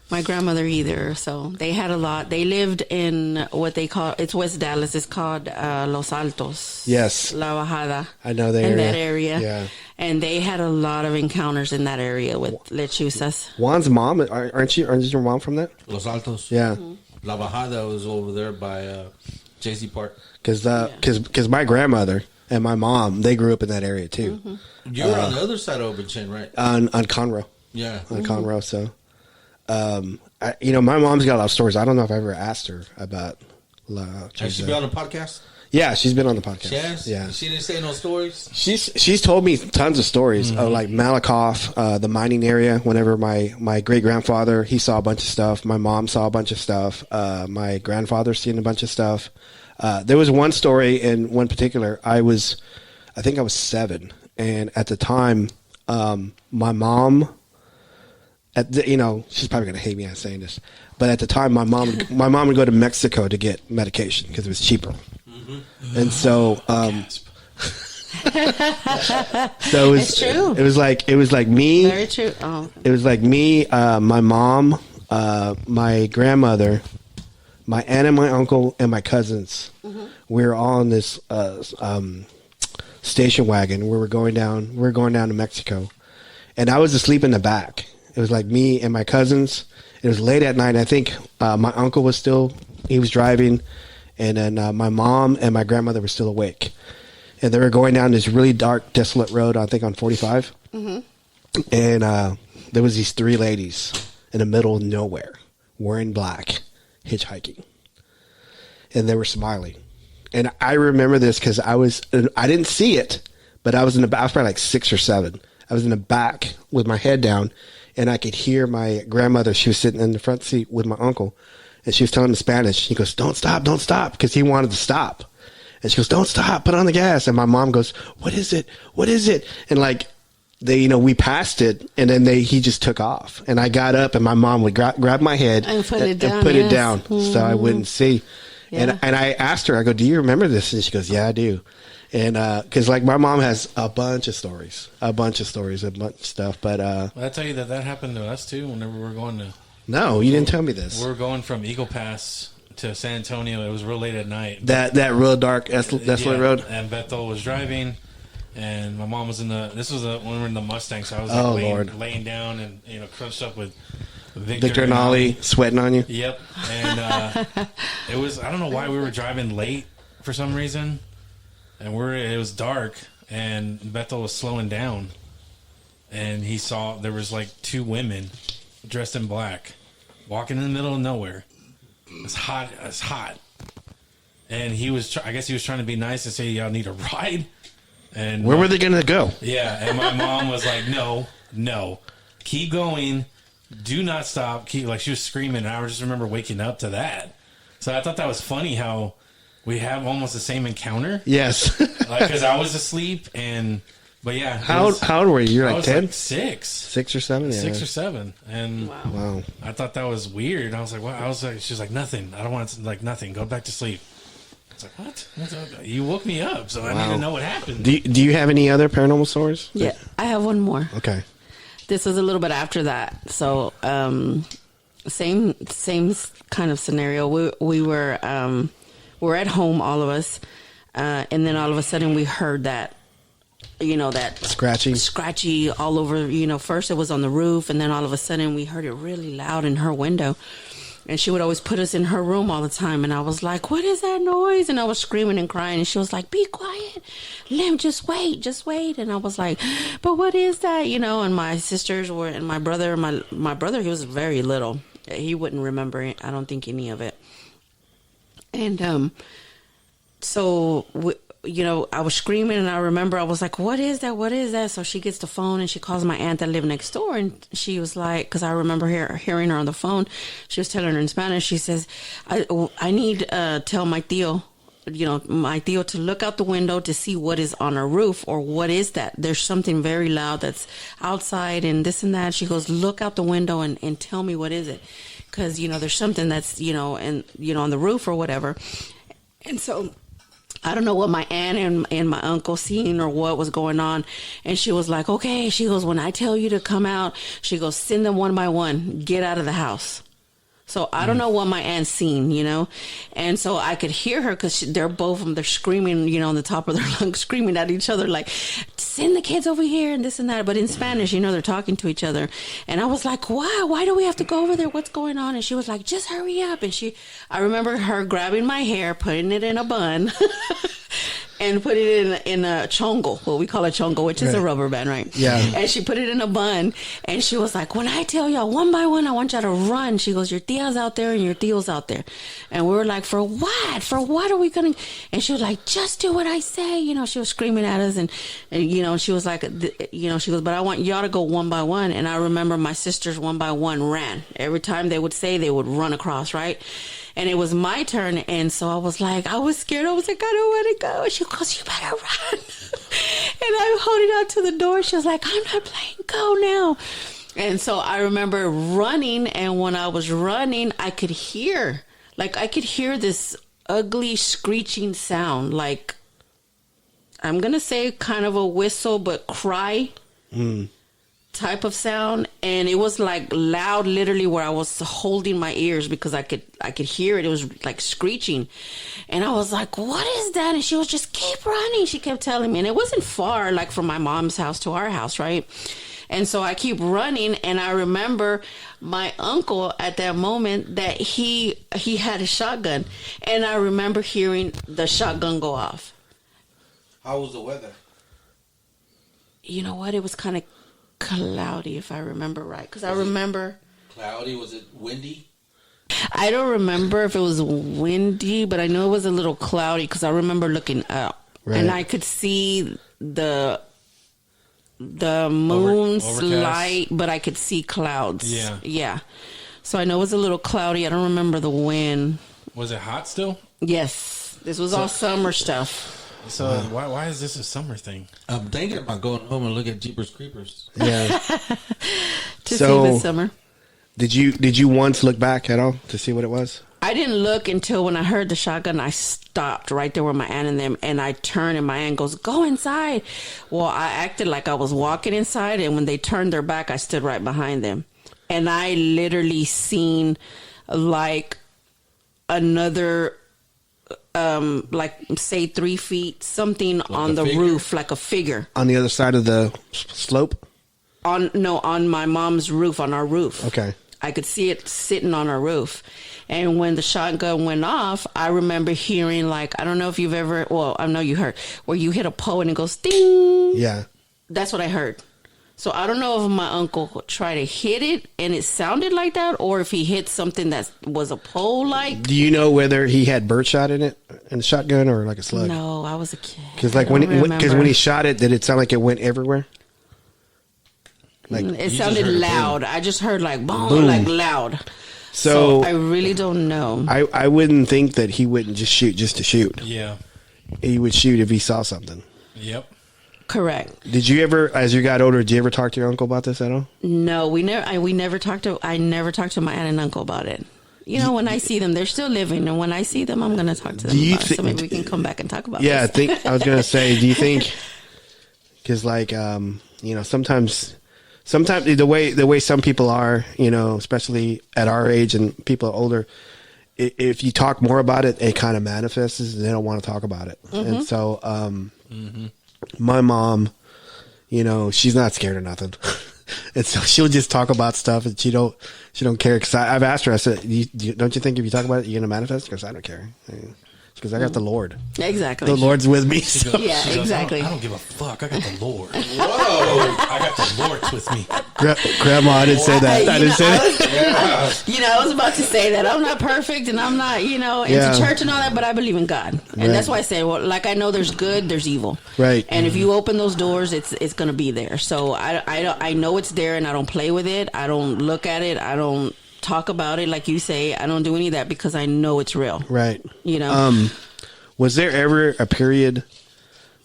My grandmother either. So they had a lot. They lived in what they call, it's West Dallas. It's called Los Altos. Yes. La Bajada. I know the in area. that area. Yeah. And they had a lot of encounters in that area with lechuzas. Juan's mom, aren't your mom from that? Los Altos. Yeah. La Bajada was over there by JC Park. Because my grandmother and my mom, they grew up in that area too. Mm-hmm. You were on the other side of Open right? On Conroe. Yeah. On Conroe. So, my mom's got a lot of stories. I don't know if I ever asked her about La Has she been on the podcast? Yeah, she's been on the podcast. She has? Yeah. She didn't say no stories? She's told me tons of stories of like Malakoff, the mining area. Whenever my great grandfather, he saw a bunch of stuff. My mom saw a bunch of stuff. My grandfather seen a bunch of stuff. There was one story in one particular. I think I was 7, and at the time, my mom, she's probably gonna hate me on saying this, but at the time, my mom would go to Mexico to get medication because it was cheaper. And so, so It's true. It was like me. Very true. Oh. It was like me, my mom, my grandmother, my aunt and my uncle, and my cousins. We were all in this station wagon. We were going down to Mexico, and I was asleep in the back. It was like me and my cousins. It was late at night. I think my uncle was driving. And then my mom and my grandmother were still awake. And they were going down this really dark, desolate road, I think on 45. And there was these 3 ladies in the middle of nowhere, wearing black, hitchhiking. And they were smiling. And I remember this because I didn't see it, but I was probably like 6 or 7. I was in the back with my head down, and I could hear my grandmother. She was sitting in the front seat with my uncle, and she was telling him in Spanish. He goes, don't stop, because he wanted to stop. And she goes, don't stop, put on the gas. And my mom goes, what is it? And like, we passed it, and then he just took off. And I got up, and my mom would grab my head and put it down, so I wouldn't see. Yeah. And I asked her, I go, do you remember this? And she goes, yeah, I do. And because like my mom has a bunch of stories, a bunch of stuff. But Well, I tell you that happened to us too. Whenever we were going to, no, you didn't tell me this. we were going from Eagle Pass to San Antonio. It was real late at night. That real dark desolate road. And Bethel was driving, and my mom was in when we were in the Mustang. So I was laying down and crunched up with Victor and Ollie sweating on you. Yep. And it was, I don't know why we were driving late for some reason. And it was dark, and Bethel was slowing down. And he saw there was like two women dressed in black walking in the middle of nowhere. It's hot. And I guess he was trying to be nice and say, y'all need a ride. And where were they going to go? Yeah. And my mom was like, no, keep going. Do not stop. She was screaming. And I just remember waking up to that. So I thought that was funny how we have almost the same encounter. Yes. Because I was asleep but yeah. How old were you? You're like 10? Like 6. 6 or 7? Yeah. 6 or 7. And wow. I thought that was weird. I was like, what? She was like, nothing. I don't want to, nothing. Go back to sleep. I was like, what? You woke me up, so I need to know what happened. Do you have any other paranormal stories? Yeah, I have one more. Okay. This was a little bit after that. So, same kind of scenario. We were at home, all of us, and then all of a sudden we heard that, that scratchy all over. First it was on the roof, and then all of a sudden we heard it really loud in her window. And she would always put us in her room all the time. And I was like, what is that noise? And I was screaming and crying. And she was like, be quiet. Lim, just wait. And I was like, but what is that? And my sisters were, and my brother, my brother, he was very little. He wouldn't remember it. I don't think any of it. And so I was screaming, and I remember I was like, what is that? So she gets the phone, and she calls my aunt that lived next door, and she was like, because I remember hearing her on the phone, she was telling her in Spanish, she says, I need tell my tío, to look out the window to see what is on our roof, or what is that? There's something very loud that's outside and this and that. She goes, look out the window and tell me what is it, because there's something that's on the roof or whatever. And so I don't know what my aunt and my uncle seen or what was going on. And she was like, okay. She goes, when I tell you to come out, she goes, send them one by one. Get out of the house. So I don't know what my aunt seen, and so I could hear her because they're both of them. They're screaming, on the top of their lungs, screaming at each other, like, send the kids over here and this and that. But in Spanish, they're talking to each other. And I was like, why do we have to go over there? What's going on? And she was like, just hurry up. And I remember her grabbing my hair, putting it in a bun and put it in a chongo, what we call a chongo, which is a rubber band, right? Yeah. And she put it in a bun, and she was like, when I tell y'all one by one, I want y'all to run. She goes, your tia's out there and your tío's out there. And we were like, for what? For what are we going to? And she was like, just do what I say. She was screaming at us, and she was like, she goes, but I want y'all to go one by one. And I remember my sisters one by one ran. Every time they would say, they would run across, right? And it was my turn, and so I was scared. I was like, I don't want to go. And she goes, you better run. And I'm holding out to the door. She was like, I'm not playing. Go now. And so I remember running, and when I was running, I could hear this ugly screeching sound, like, I'm going to say kind of a whistle, but cry type of sound. And it was like loud, literally, where I was holding my ears because I could hear it. It was like screeching. And I was like, what is that? And she was just, keep running. She kept telling me. And it wasn't far, like from my mom's house to our house, right? And so I keep running, and I remember my uncle at that moment that he had a shotgun, and I remember hearing the shotgun go off. How was the weather? You know what? It was kind of cloudy, if I remember right, because I remember cloudy. Was it windy? I don't remember if it was windy, but I know it was a little cloudy because I remember looking up, and I could see the the moon's overcast. light, but I could see clouds. Yeah. So I know it was a little cloudy. I don't remember the wind. Was it hot still? Yes, this was all summer stuff. So why is this a summer thing? I'm thinking about going home and look at Jeepers Creepers. Yeah. To see if it's summer. Did you once look back at all to see what it was? I didn't look until when I heard the shotgun. I stopped right there with my aunt and them, and I turned, and my aunt goes, "Go inside." Well, I acted like I was walking inside, and when they turned their back, I stood right behind them, and I literally seen like another, like say 3 feet, something like on the roof, like a figure on the other side of the slope. On my mom's roof, on our roof. Okay. I could see it sitting on our roof. And when the shotgun went off, I remember hearing, like, I don't know if you've ever, well, I know you heard, where you hit a pole and it goes ding. Yeah. That's what I heard. So I don't know if my uncle tried to hit it and it sounded like that, or if he hit something that was a pole like. Do you know whether he had birdshot in it, in the shotgun, or like a slug? No, I was a kid. Because like when he shot it, did it sound like it went everywhere? Like it sounded loud. I just heard like boom, like loud. So I really don't know. I wouldn't think that he wouldn't just shoot just to shoot. Yeah. He would shoot if he saw something. Yep. Correct. Did you ever, as you got older, did you ever talk to your uncle about this at all? No, we never talked to. I never talked to my aunt and uncle about it. You know, when I see them, they're still living, and when I see them, I'm going to talk to them about it. So maybe we can come back and talk about. Yeah, this. I was going to say, do you think? Because like you know, sometimes the way some people are, you know, especially at our age and people older, if you talk more about it, it kind of manifests and they don't want to talk about it. Mm-hmm. And so my mom, you know, she's not scared of nothing. And so she'll just talk about stuff and she don't care. Cause I've asked her, I said, don't you think if you talk about it, you're going to manifest? Because I don't care. Because I got the Lord. Exactly. The Lord's with me. So. Yeah, exactly. I don't give a fuck. I got the Lord. Whoa. I got the Lord with me. Grandma, I didn't say that. I didn't say that. You know, I was about to say that. I'm not perfect and I'm not, you know, into church and all that, but I believe in God. And that's why I say, well, like I know there's good, there's evil. Right. And if you open those doors, it's going to be there. So I know it's there and I don't play with it. I don't look at it. I don't talk about it like you say. I don't do any of that because I know it's real. Right. You know. Was there ever a period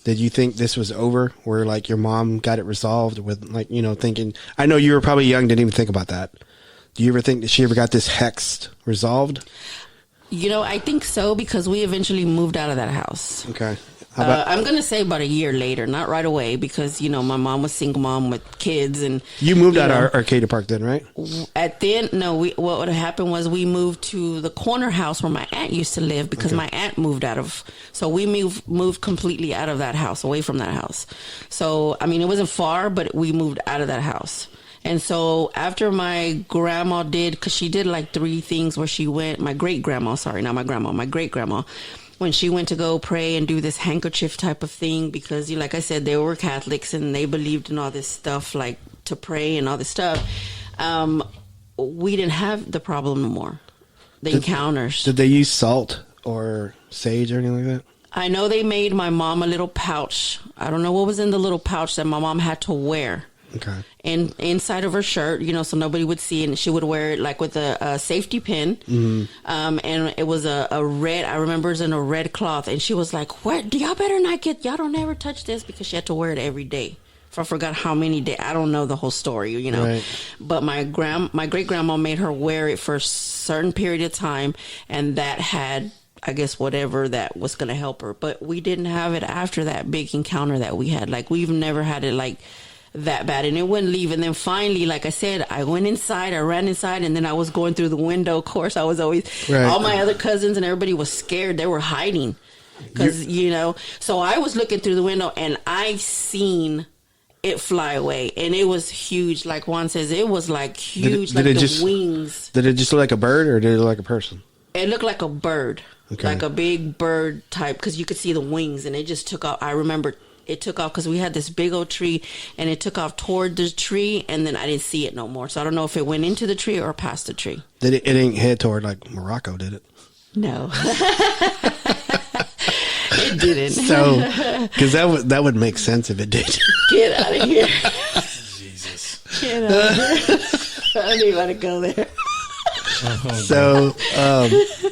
that you think this was over where like your mom got it resolved with like, you know, thinking, I know you were probably young, didn't even think about that. Do you ever think that she ever got this hexed resolved? You know, I think so because we eventually moved out of that house. Okay. I'm going to say about a year later, not right away, because, you know, my mom was single mom with kids. And you moved out of Arcadia Park then, right? What would have happened was we moved to the corner house where my aunt used to live because my aunt moved out of, so we moved completely out of that house, away from that house. So, I mean, it wasn't far, but we moved out of that house. And so after my grandma did, because she did like 3 things where she went, my great-grandma, sorry, not my grandma, my great-grandma, when she went to go pray and do this handkerchief type of thing, because like I said, they were Catholics and they believed in all this stuff, like to pray and all this stuff. We didn't have the problem no more. The encounters. Did they use salt or sage or anything like that? I know they made my mom a little pouch. I don't know what was in the little pouch that my mom had to wear. Okay. And inside of her shirt, you know, so nobody would see it, and she would wear it like with a safety pin. Mm-hmm. And it was a red, I remember it was in a red cloth, and she was like, "What? Y'all better not y'all don't ever touch this," because she had to wear it every day. I forgot how many days. I don't know the whole story, you know. Right. But my great grandma made her wear it for a certain period of time, and that had, I guess, whatever that was going to help her. But we didn't have it after that big encounter that we had. Like, we've never had it like that bad, and it wouldn't leave. And then finally, like I said, I went inside, I ran inside, and then I was going through the window. Of course, I was always, all my other cousins and everybody was scared. They were hiding because, you know, so I was looking through the window and I seen it fly away, and it was huge. Like Juan says, it was like huge, like the wings. Did it just look like a bird, or did it look like a person? It looked like a bird, like a big bird type, because you could see the wings, and it just took off. I remember it took off because we had this big old tree, and it took off toward the tree, and then I didn't see it no more. So I don't know if it went into the tree or past the tree. It didn't head toward like Morocco, did it? No. It didn't. So, because that would make sense if it did. Get out of here. Jesus. Get out of here. I don't even want to go there. So,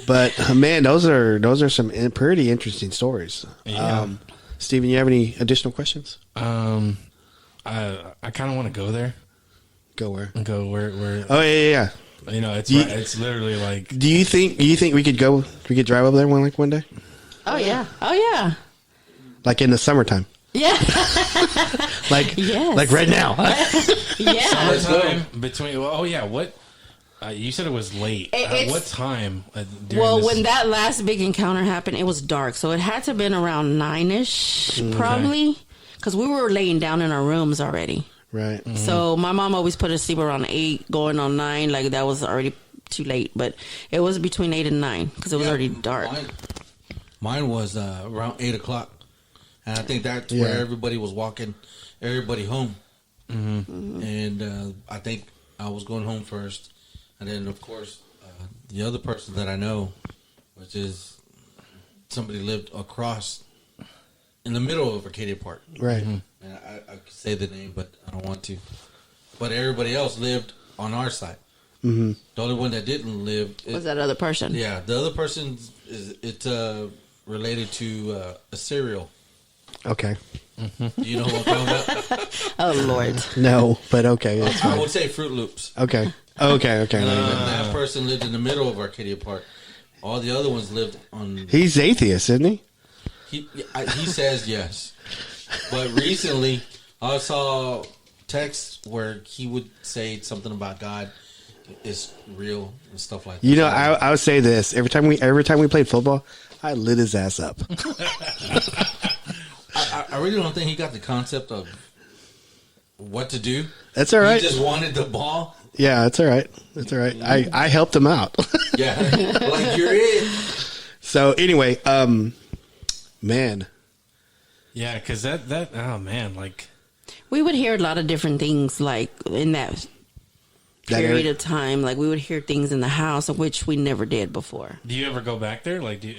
but man, those are some pretty interesting stories. Yeah. Steven, you have any additional questions? I kind of want to go there. Go where? Go where? Oh yeah. You know, it's literally like. Do you think we could go? We could drive over there one day, Oh yeah. Oh yeah. like in the summertime, Yeah. like Yes. like right now. Yeah. Summertime between. Oh yeah. What? You said it was late. It's- What time? During Well, this? when that last big encounter happened, it was dark, so it had to have been around 9-ish, probably, because we were laying down in our rooms already. Right. So my mom always put us to sleep around 8, going on 9. Like that was already too late, but it was between 8 and 9 because it was already dark. Mine was around 8 o'clock, and I think that's where everybody was walking, everybody home. And I think I was going home first, and then of course the other person that I know, which is somebody lived across in the middle of Arcadia Park. Right. And I could say the name, but I don't want to. But everybody else lived on our side. The only one that didn't live Was that other person? Yeah, the other person it's related to a cereal. Okay. Do you know what I'm talking about? Oh Lord. No, but okay. That's I fine. would say Fruit Loops. Okay. Okay. And that person lived in the middle of Arcadia Park. All the other ones lived on. He's atheist, isn't he? He says yes, but recently I saw texts where he would say something about God is real and stuff like that. You know, I would say this every time we played football, I lit his ass up. I really don't think he got the concept of what to do. That's all right. He just wanted the ball. Yeah, that's all right. That's all right. I helped him out. Yeah, like you're it. So anyway, man. Yeah, because that oh man, like We would hear a lot of different things, like in that period area? of time. Like we would hear things in the house, of which we never did before. do you ever go back there? Like, do you,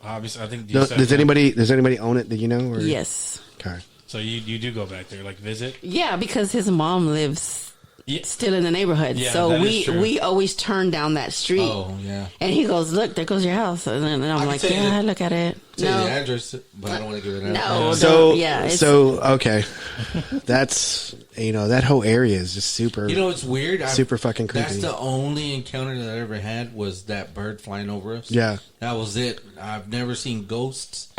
obviously, I think. Does anybody own it? Do you know? Or? Yes. Okay. So you do go back there, like visit? Yeah, because his mom lives Yeah. still in the neighborhood. Yeah, So that is true. we always turn down that street. Oh yeah. And he goes, "Look, there goes your house." And then I'm can like, tell you "Yeah, the- I look at it." Tell you the No, address, but I don't want to give it out. no. So yeah. It's, okay, that's that whole area is just super. You know, it's weird. Super fucking creepy. That's the only encounter that I ever had was that bird flying over us. Yeah. That was it. I've never seen ghosts.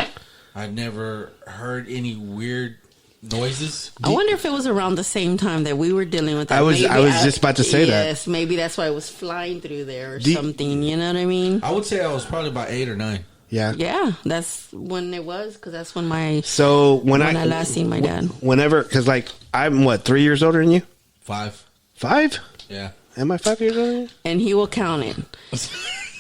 I've never heard any weird noises. I wonder if it was around the same time that we were dealing with that. I was just about to say that. Yes, maybe that's why it was flying through there or Do- something. You know what I mean? I would say I was probably about 8 or 9. Yeah. Yeah, that's when it was, because that's when my So when I last seen my dad. whenever, because like I'm 3 years older than you. 5. 5? Yeah. Am I 5 years older than you? And he will count it.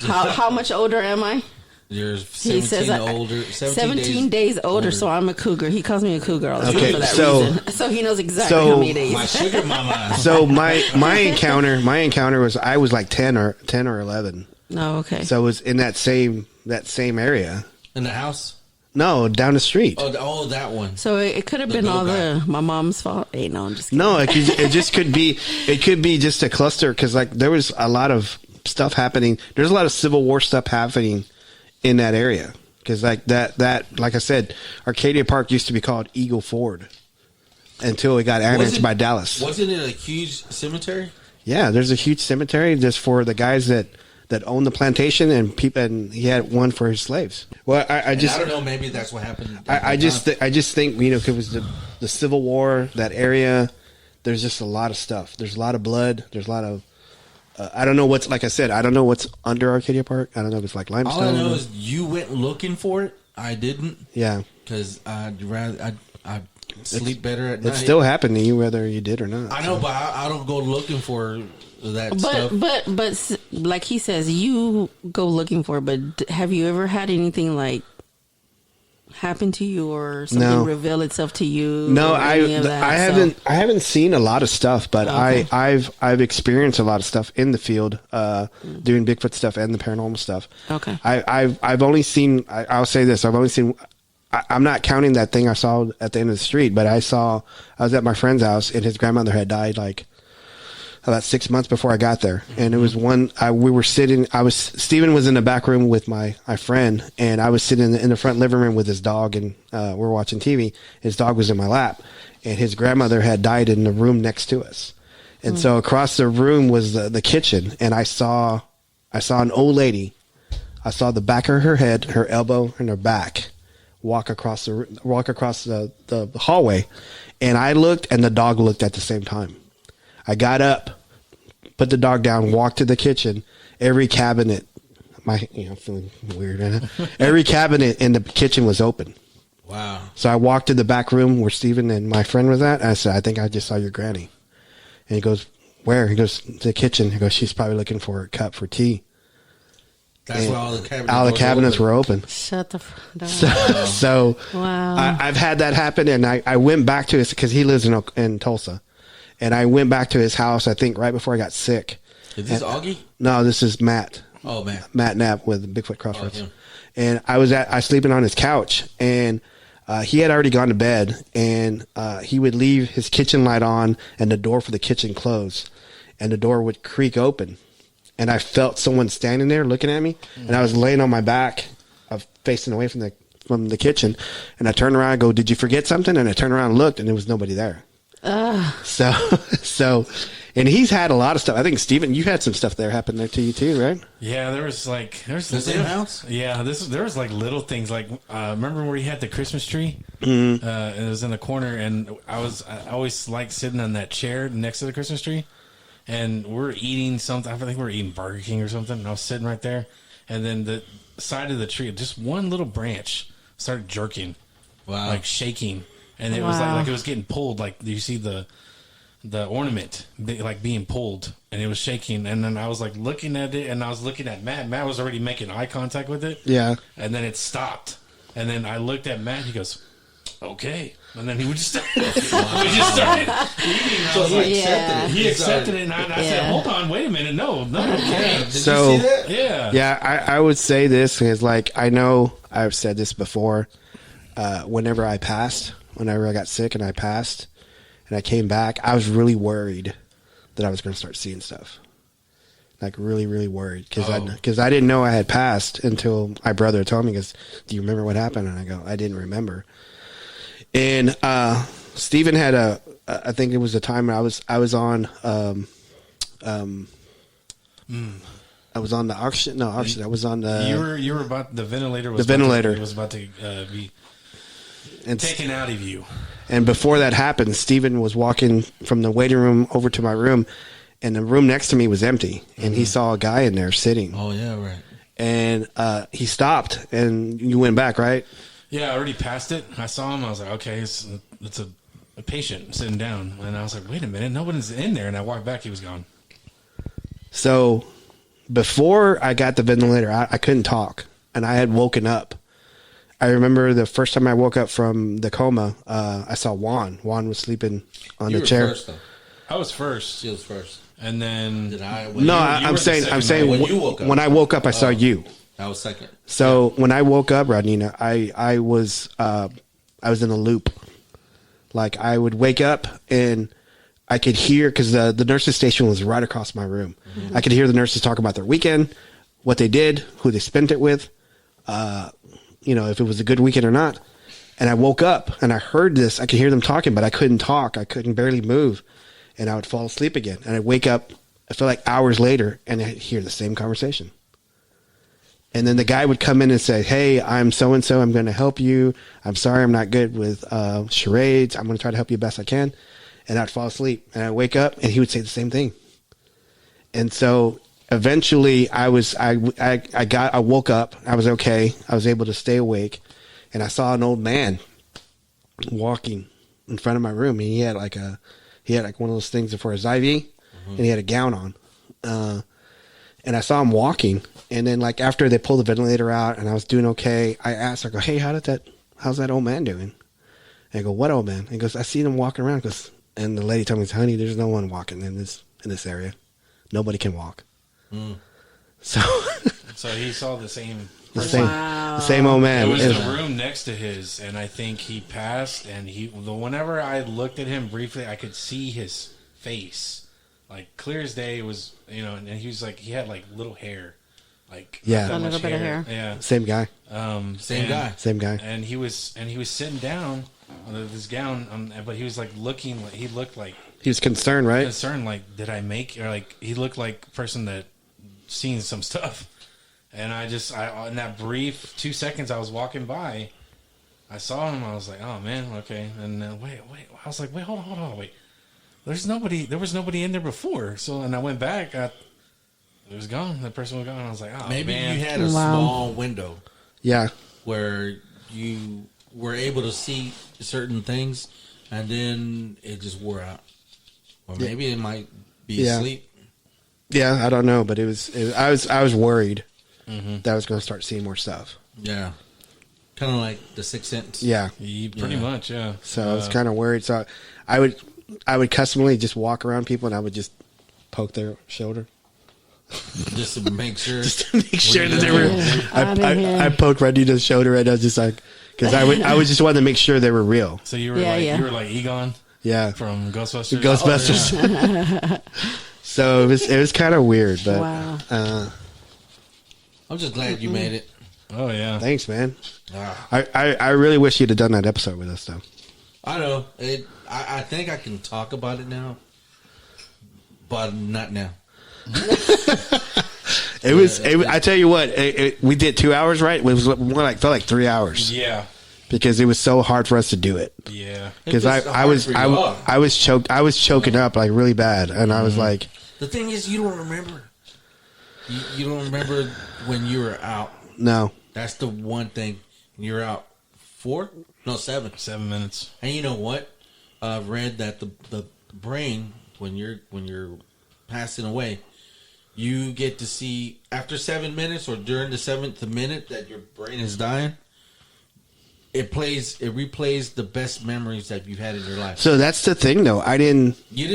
How much older am I? You're He 17 says older. 17 days older, so I'm a cougar. He calls me a cougar all the time Okay, for that so- reason. So he knows exactly so- how many days. My sugar mama. So my encounter was I was like 10 or 11. No, okay. So it was in that same area. In the house? No, down the street. Oh, that one. So it could have The been all little my mom's fault. Hey, no, I'm just kidding. No, it just could be. It could be just a cluster because like there was a lot of stuff happening. There's a lot of Civil War stuff happening in that area because like that like I said, Arcadia Park used to be called Eagle Ford until it got annexed by Dallas. Wasn't it a huge cemetery? Yeah, there's a huge cemetery just for the guys that owned the plantation and people, and he had one for his slaves. Well, I And just I don't know. Maybe that's what happened. I just think 'cause it was the Civil War, that area. There's just a lot of stuff. There's a lot of blood. There's a lot of I don't know what's, like I said, I don't know what's under Arcadia Park. I don't know if it's like limestone. all I know is you went looking for it. I didn't Yeah, because I'd rather I'd sleep better at night. it still happened to you whether you did or not. I know, but I don't go looking for that stuff. But like he says, you go looking for it. But have you ever had anything like happen to you or something No. reveal itself to you? No, or any of that? I haven't seen a lot of stuff, but Okay. I've experienced a lot of stuff in the field, doing Bigfoot stuff and the paranormal stuff. Okay. I've only seen. I'll say this: I've only seen I'm not counting that thing I saw at the end of the street, but I was at my friend's house and his grandmother had died like about 6 months before I got there. And it was Steven was in the back room with my friend, and I was sitting in the front living room with his dog, and we were watching TV. His dog was in my lap, and his grandmother had died in the room next to us. And so across the room was the kitchen, and I saw an old lady. I saw the back of her head, her elbow, and her back walk across the hallway. And I looked, and the dog looked at the same time. I got up, put the dog down, walked to the kitchen. Every cabinet, I'm feeling weird right now. Every cabinet in the kitchen was open. Wow. So I walked to the back room where Steven and my friend was at. And I said, I think I just saw your granny. And he goes, where? He goes, to the kitchen. He goes, she's probably looking for a cup for tea. That's And why all the cabinets were open. Shut the front door. So Wow. I've had that happen, and I went back to his, because he lives in Tulsa. And I went back to his house, I think, right before I got sick. Is this Augie? No, this is Matt. Oh, man. Matt Knapp with Bigfoot Crossroads. him. And I was sleeping on his couch, and he had already gone to bed, and he would leave his kitchen light on and the door for the kitchen closed, and the door would creak open. And I felt someone standing there looking at me, and I was laying on my back, facing away from the kitchen, and I turned around and go, did you forget something? And I turned around and looked, and there was nobody there. So, and he's had a lot of stuff. I think Steven, you had some stuff there happen there to you too, right? Yeah, there's the same house. Yeah, there was like little things like remember where he had the Christmas tree? Mm-hmm. It was in the corner, and I always liked sitting on that chair next to the Christmas tree, and we're eating something. I think we were eating Burger King or something. And I was sitting right there, and then the side of the tree, just one little branch, started jerking, like shaking. And it was like it was getting pulled. Like you see the ornament like being pulled, and it was shaking. And then I was like looking at it, and I was looking at Matt. Matt was already making eye contact with it. Yeah. And then it stopped. And then I looked at Matt. He goes, "Okay." And then he would just we just started eating. So he accepted it. He accepted it, and I said, "Hold on, wait a minute, no, okay." So you see that? Yeah. I would say this is like, I know I've said this before. Whenever I got sick and I passed and I came back, I was really worried that I was going to start seeing stuff. Like really, really worried because I didn't know I had passed until my brother told me, because do you remember what happened? And I go, I didn't remember. And Steven had I think it was a time I was on I was on the auction. No, auction. I was on the. You were about the ventilator. Was about to be taken out of you. And before that happened, Steven was walking from the waiting room over to my room, and the room next to me was empty, and he saw a guy in there sitting. Oh yeah, right. And he stopped, and you went back, right? Yeah, I already passed it. I saw him. I was like, okay, it's a patient sitting down, and I was like, wait a minute, nobody's in there. And I walked back, he was gone. So before I got the ventilator, I couldn't talk, and I had woken up. I remember the first time I woke up from the coma, I saw Juan. Juan was sleeping on the chair. First, though. I was first. She was first. And then I'm saying when you woke up. When I woke up, I saw you. I was second. So when I woke up, Rodnina, I was in a loop. Like I would wake up and I could hear, because the nurses station was right across my room. Mm-hmm. I could hear the nurses talk about their weekend, what they did, who they spent it with, if it was a good weekend or not. And I woke up and I heard this. I could hear them talking, but I couldn't talk. I couldn't barely move. And I would fall asleep again. And I'd wake up, I feel like hours later, and I'd hear the same conversation. And then the guy would come in and say, hey, I'm so-and-so. I'm going to help you. I'm sorry I'm not good with charades. I'm going to try to help you best I can. And I'd fall asleep. And I'd wake up, and he would say the same thing. And so eventually I woke up. I was okay. I was able to stay awake. And I saw an old man walking in front of my room. And he had like one of those things for his IV, and he had a gown on. And I saw him walking. And then like after they pulled the ventilator out and I was doing okay, I asked, I go, hey, how's that old man doing? And I go, what old man? And he goes, I seen him walking around. And the lady told me, honey, there's no one walking in this area. Nobody can walk. So So he saw the same The person. the same old man. It was It- the room next to his, and I think he passed. And whenever I looked at him briefly, I could see his face, like clear as day. It was, and he was like, he had like little hair, like Yeah. not that A little much bit of hair. Yeah, Same guy. Same guy. Same guy. And he was sitting down under this gown, but he was like looking. Like, he looked like He was concerned, right? concerned. Like, did I make? Or like, he looked like a person that seen some stuff. And I in that brief 2 seconds I was walking by, I saw him. I was like, oh man, okay. And wait. I was like, wait, hold on, wait. There was nobody in there before. So, and I went back. It was gone. The person was gone. I was like, oh Maybe man. you had a Wow. small window Yeah. where you were able to see certain things, and then it just wore out. Or maybe it might be Yeah. asleep. Yeah, I don't know, but I was worried that I was going to start seeing more stuff. Yeah. Kind of like the Sixth Sense. Yeah. Pretty much, yeah. So I was kind of worried. So I would customly just walk around people and I would just poke their shoulder. Just to make sure. Just to make sure that they were. Outta here. I poked Rodnina's shoulder and I was just like, because I was just wanted to make sure they were real. So you were Yeah. you were like Egon Yeah. from Ghostbusters. Ghostbusters. So it was kind of weird, but Wow. I'm just glad you made it. Oh yeah. thanks, man. Ah. I really wish you'd have done that episode with us, though. I know. I think I can talk about it now, but not now. It was. I tell you what, we did 2 hours, right? It was more like felt like 3 hours Yeah. because it was so hard for us to do it. Yeah. Because It's I was hard for you. I was choking up like really bad, and I was like, The thing is, you don't remember. You don't remember when you were out. no, That's the one thing. You're out 7. 7 minutes. And you know what? I've read that the brain, when you're passing away, you get to see after 7 minutes or during the 7th minute that your brain is dying. It replays the best memories that you've had in your life. So that's the thing, though. You didn't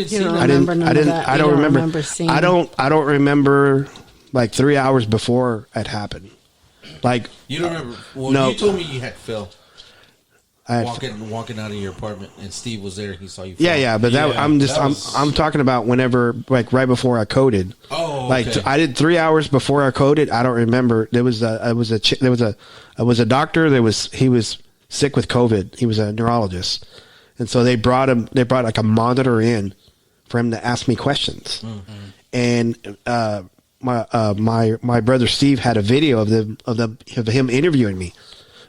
see don't that. remember none of that. I You don't don't remember. remember seeing- I don't remember like 3 hours before it happened. Like You don't remember. Well, No. you told me you had Phil I had, walking out of your apartment, and Steve was there. He saw you. yeah, but that Yeah, I'm talking about whenever like right before I coded. Oh, Like okay. I did 3 hours before I coded. I don't remember. There was a doctor. He was sick with COVID. He was a neurologist, and so they brought like a monitor in for him to ask me questions. And my brother Steve had a video of him interviewing me,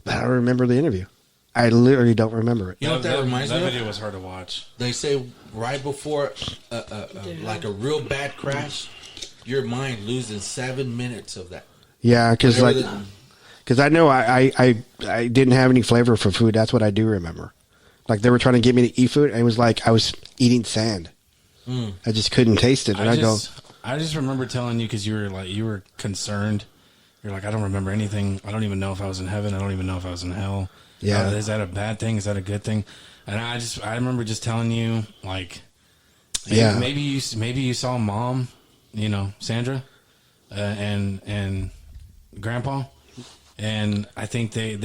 but I don't remember the interview. I literally don't remember it. You know what that reminds me That of? video was hard to watch. They say right before like a real bad crash, your mind loses 7 minutes of that. Yeah, because Whatever I know I didn't have any flavor for food. That's what I do remember. Like they were trying to get me to eat food, and it was like I was eating sand. I just couldn't taste it, and I just remember telling you because you were concerned. You're like, I don't remember anything. I don't even know if I was in heaven. I don't even know if I was in hell. Yeah. Is that a bad thing? Is that a good thing? And I remember just telling you like, maybe you saw Mom, Sandra, and Grandpa. And I think they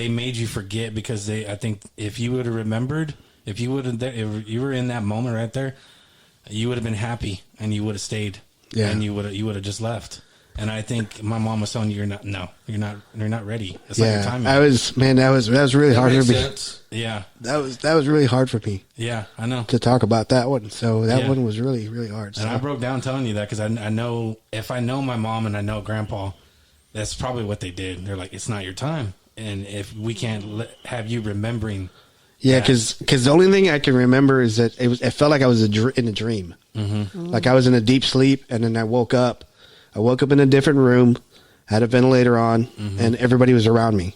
made you forget because I think if you would have remembered, if you were in that moment right there, you would have been happy and you would have stayed. Yeah. And you would have just left. And I think my mom was telling you you're not ready. It's like your timing. that was really hard makes for me. sense. Yeah. That was really hard for me Yeah, I know. to talk about that one. So that Yeah. one was really really hard. So. And I broke down telling you that because I know if I know my mom and I know Grandpa, that's probably what they did. They're like, it's not your time, and if we can't have you remembering, Yeah, because the only thing I can remember is that it felt like I was in a dream. Mm-hmm. Like I was in a deep sleep, and then I woke up. I woke up in a different room, had a ventilator on, and everybody was around me,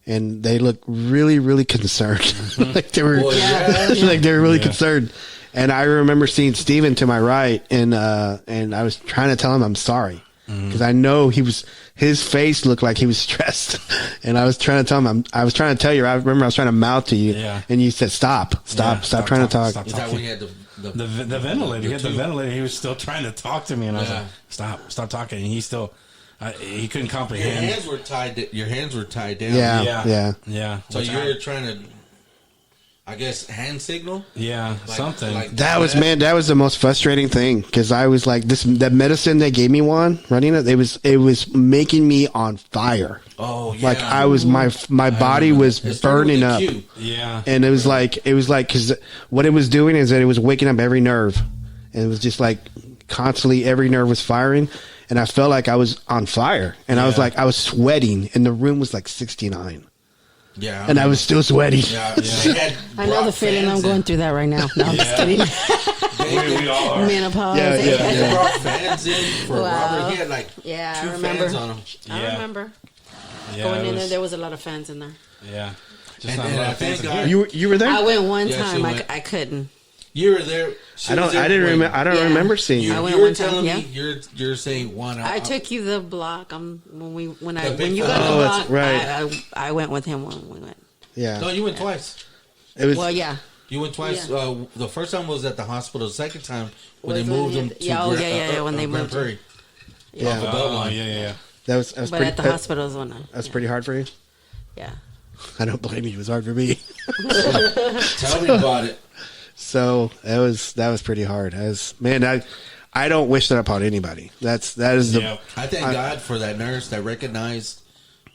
and they looked really, really concerned. Like they were, like they were really concerned. And I remember seeing Steven to my right, and I was trying to tell him I'm sorry. Because I know his face looked like he was stressed, and I was trying to tell him. I was trying to tell you. I remember I was trying to mouth to you, and you said, "Stop trying to talk." Stop Is that talking. when you had The ventilator. He had the ventilator. He was still trying to talk to me, and I was like, "Stop talking." And he still. He couldn't Your comprehend. hands were tied. Your hands were tied down. Yeah. So Which you're trying to, I guess, hand signal. Something. That was the most frustrating thing because I was like that medicine they gave me, Juan, Rodnina, it was making me on fire. Oh yeah. Like I was my body was It started with burning the up. Q. Yeah. And it was like because what it was doing is that it was waking up every nerve, and it was just like constantly every nerve was firing, and I felt like I was on fire, and I was like I was sweating, and the room was like 69. Yeah. And I was still sweaty. Yeah. They had I know the brought feeling. I'm fans going in. through that right now. No, I'm just kidding. We all are. Menopause. They brought fans in for Wow. Robert. He had like Yeah, I 2 remember. fans on him. I remember Yeah, going it in was- there was a lot of fans in there. Yeah. Just And not then a lot I of fans think in I- here. You were there? I went one Yeah, she time. went. I couldn't. You were there. She I was there didn't when- remember. I don't Yeah. remember seeing You, I you. went you were one time, telling yeah. me you're saying one. I took you the block. When you got Bigfoot. the Oh, that's block, right. I went with him when we went. Yeah, No, you went twice. it was. Well, yeah. You went twice. Yeah. The first time was at the hospital. The second time when Was they when moved you- him to yeah, when they Grand moved him. Prairie. Yeah, Off the belt Oh, line. yeah. that was But pretty. at the hospital is when That's yeah. pretty hard for you. Yeah. I don't blame you. It was hard for me. Tell me about it. So that was pretty hard. I don't wish that upon anybody. That is the Yeah. I thank God for that nurse that recognized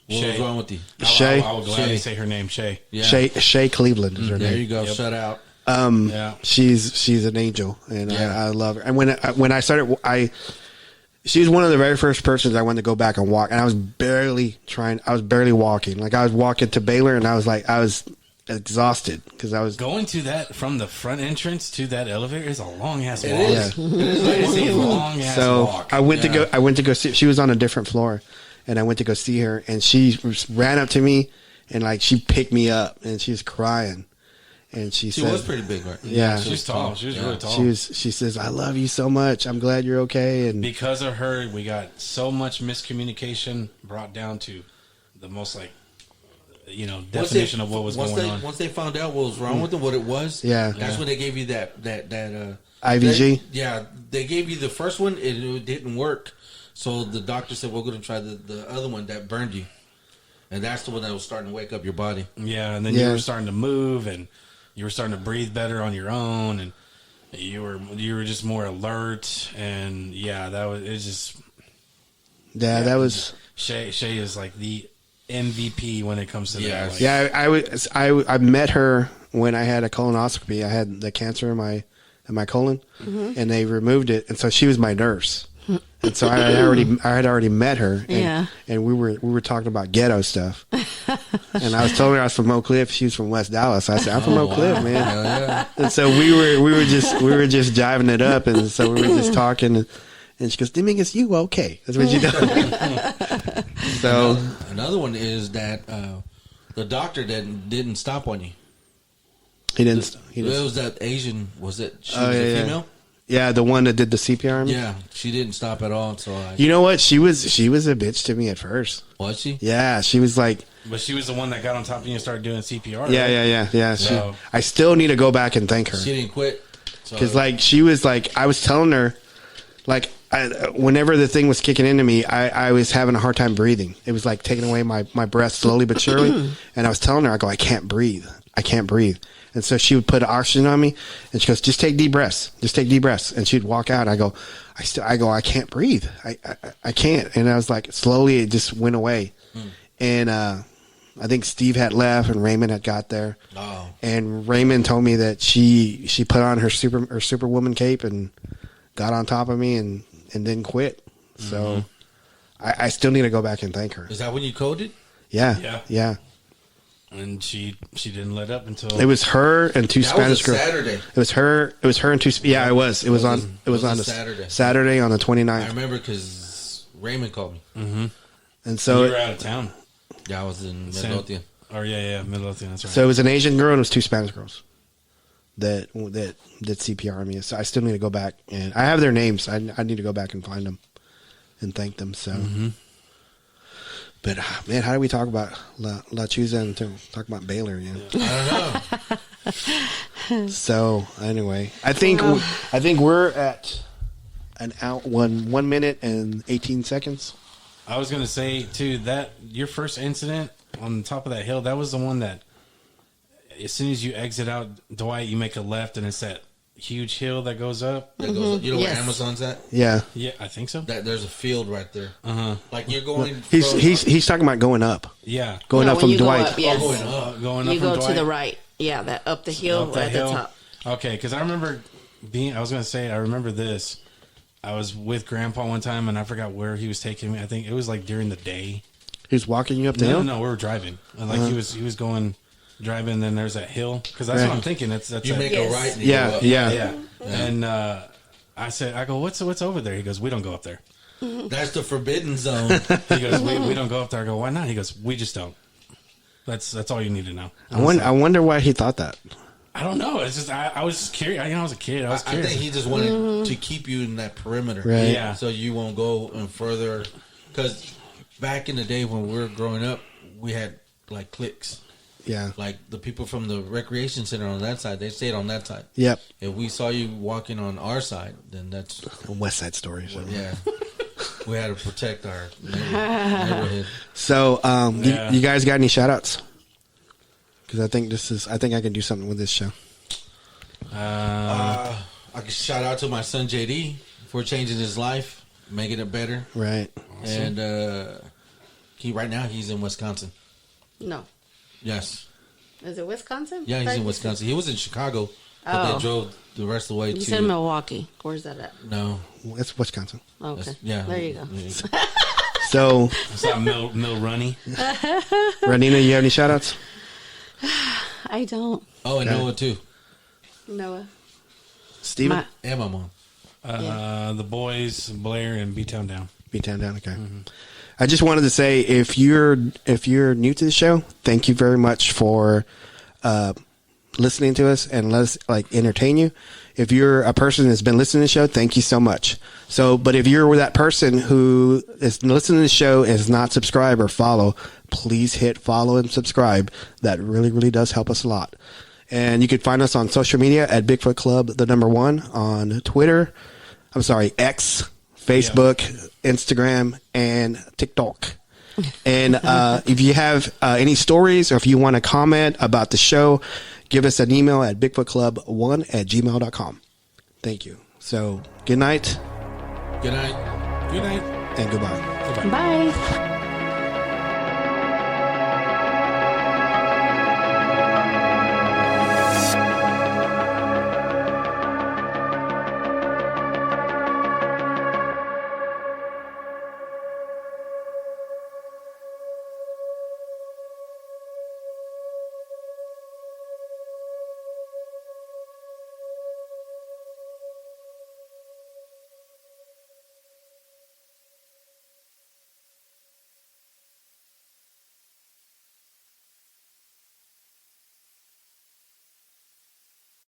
what was Shay. wrong with you. Shay. I will gladly Shay. say her name, Shay. Yeah. Shay Cleveland is her There name. you go. Yep. Shut out. Yeah. She's an angel, and Yeah. I love her. And when I started, she was one of the very first persons I wanted to go back and walk, and I was barely walking. Like I was walking to Baylor, and I was exhausted because I was. Going to that from the front entrance to that elevator is a long ass walk. It is. Yeah. It's a long ass So walk. I went to go see. She was on a different floor, and I went to go see her, and she ran up to me, and like she picked me up, and she was crying, and she She said, was pretty big, right? Yeah. She was tall. She was Yeah. really tall. She says, "I love you so much. I'm glad you're okay." And Because of her, we got so much miscommunication brought down to the most definition of what was going on. Once they found out what was wrong with them, what it was, Yeah. that's when they gave you that IVG? they gave you the first one. It didn't work, so the doctor said we're going to try the other one that burned you, and that's the one that was starting to wake up your body. Yeah, and then Yeah. you were starting to move, and you were starting to breathe better on your own, and you were just more alert, and that was. Shay is like the MVP when it comes to Yes. that. Like, I met her when I had a colonoscopy. I had the cancer in my colon, and they removed it, and so she was my nurse. And so I had already met her, and, Yeah. and we were talking about ghetto stuff. And I was telling her I was from Oak Cliff. She was from West Dallas. I said, "I'm from Oak Cliff, man." Hell yeah. And so we were just jiving it up, and so we were just talking, and she goes, "Dominguez, you okay?" That's what she does. So Another one is that the doctor that didn't stop on you. he didn't. It was that Asian. Was it? She Oh, was yeah, a yeah. female. Yeah, the one that did the CPR on me. Yeah, she didn't stop at all. So You know what? She was a bitch to me at first. was she? Yeah, she was like, but she was the one that got on top of you and started doing CPR. yeah. So- I still need to go back and thank her She didn't quit. So, because like she was like, I was telling her, like, whenever the thing was kicking into me, I was having a hard time breathing. It was like taking away my breath slowly but surely, and I was telling her, I go, I can't breathe. And so she would put oxygen on me, and she goes, "Just take deep breaths. And she'd walk out. I go, I can't breathe. I can't. And I was like, slowly, it just went away. And I think Steve had left, and Raymond had got there. Oh. And Raymond told me that she put on her superwoman cape and got on top of me and didn't quit. So I still need to go back and thank her. Is that when you coded? Yeah. And she didn't let up until It was her and two That Spanish was a girls. Saturday. It was her and two. Yeah, it was. It was on a a Saturday. Saturday on the 29th. I remember because Raymond called me. And so you were out of town. Yeah, I was in San- Midlothian. Oh yeah, Midlothian. That's right. So it was an Asian girl and it was two Spanish girls that did CPR on me. So I still need to go back and I have their names. I need to go back and find them and thank them. So, but man, how do we talk about La Chuza and talk about Baylor? You know? I don't know. So anyway, I think we're at an out 1 minute and 18 seconds. I was gonna say too that your first incident on the top of that hill, that was the one that as soon as you exit out Dwight, you make a left and it's that huge hill that goes up. That goes, you know Yes. where Amazon's at? Yeah. Yeah, I think so. There's a field right there. Uh-huh. Like you're going. He's talking about going up. Yeah. Going No, up when from you go Dwight. up, yes. going up. Going up You from go to Dwight. the right. Yeah, that up the hill Up that at hill. the top. Okay, because I remember I was going to say, I remember this. I was with Grandpa one time, and I forgot where he was taking me. I think it was like during the day. He was walking you up the No, hill? we were driving. And like he was going driving, and then there's that hill. Because that's Right. what I'm thinking. That's You that, make Yes. a right. And you Yeah, go up. yeah. yeah. And I go, what's over there? He goes, we don't go up there. That's the forbidden zone. He goes, we don't go up there. I go, why not? He goes, we just don't. That's all you need to know. I wonder why he thought that. I don't know. It's just I was just curious. I was a kid. I was I curious. think he just wanted to keep you in that perimeter, Right. Yeah. So you won't go and further. Because back in the day when we were growing up, we had like cliques. Yeah. Like the people from the recreation center on that side, they stayed on that side. Yep. If we saw you walking on our side, then that's West Side Story. So, yeah. We had to protect our neighborhood. so Yeah. you guys got any shout outs? Because I think I can do something with this show. I can shout out to my son JD for changing his life, making it better, Right. and right now he's in Wisconsin. No. Yes, Is it Wisconsin? yeah, he's in Wisconsin. He was in Chicago, but Oh. they drove the rest of the way You to said Milwaukee. Where's that at? no. It's Wisconsin. Okay. That's- yeah, There you go. So, It's not Mill Runny. Rodnina, you have any shout outs? I don't. Oh, and Noah too, Noah. Steven? My- and my mom. The boys, Blair, and B-Town Down. B-Town Down, okay. I just wanted to say, if you're new to the show, thank you very much for listening to us and let us entertain you. If you're a person that's been listening to the show, thank you so much. So, but if you're that person who is listening to the show and is not subscribed or follow, please hit follow and subscribe. That really, really does help us a lot. And you can find us on social media at Bigfoot Club, the number 1 on Twitter. I'm sorry, X, Facebook, Instagram, and TikTok. And if you have any stories or if you want to comment about the show, give us an email at bigfootclub1@gmail.com. Thank you. So, good night Good night. Good night. and goodbye. Bye.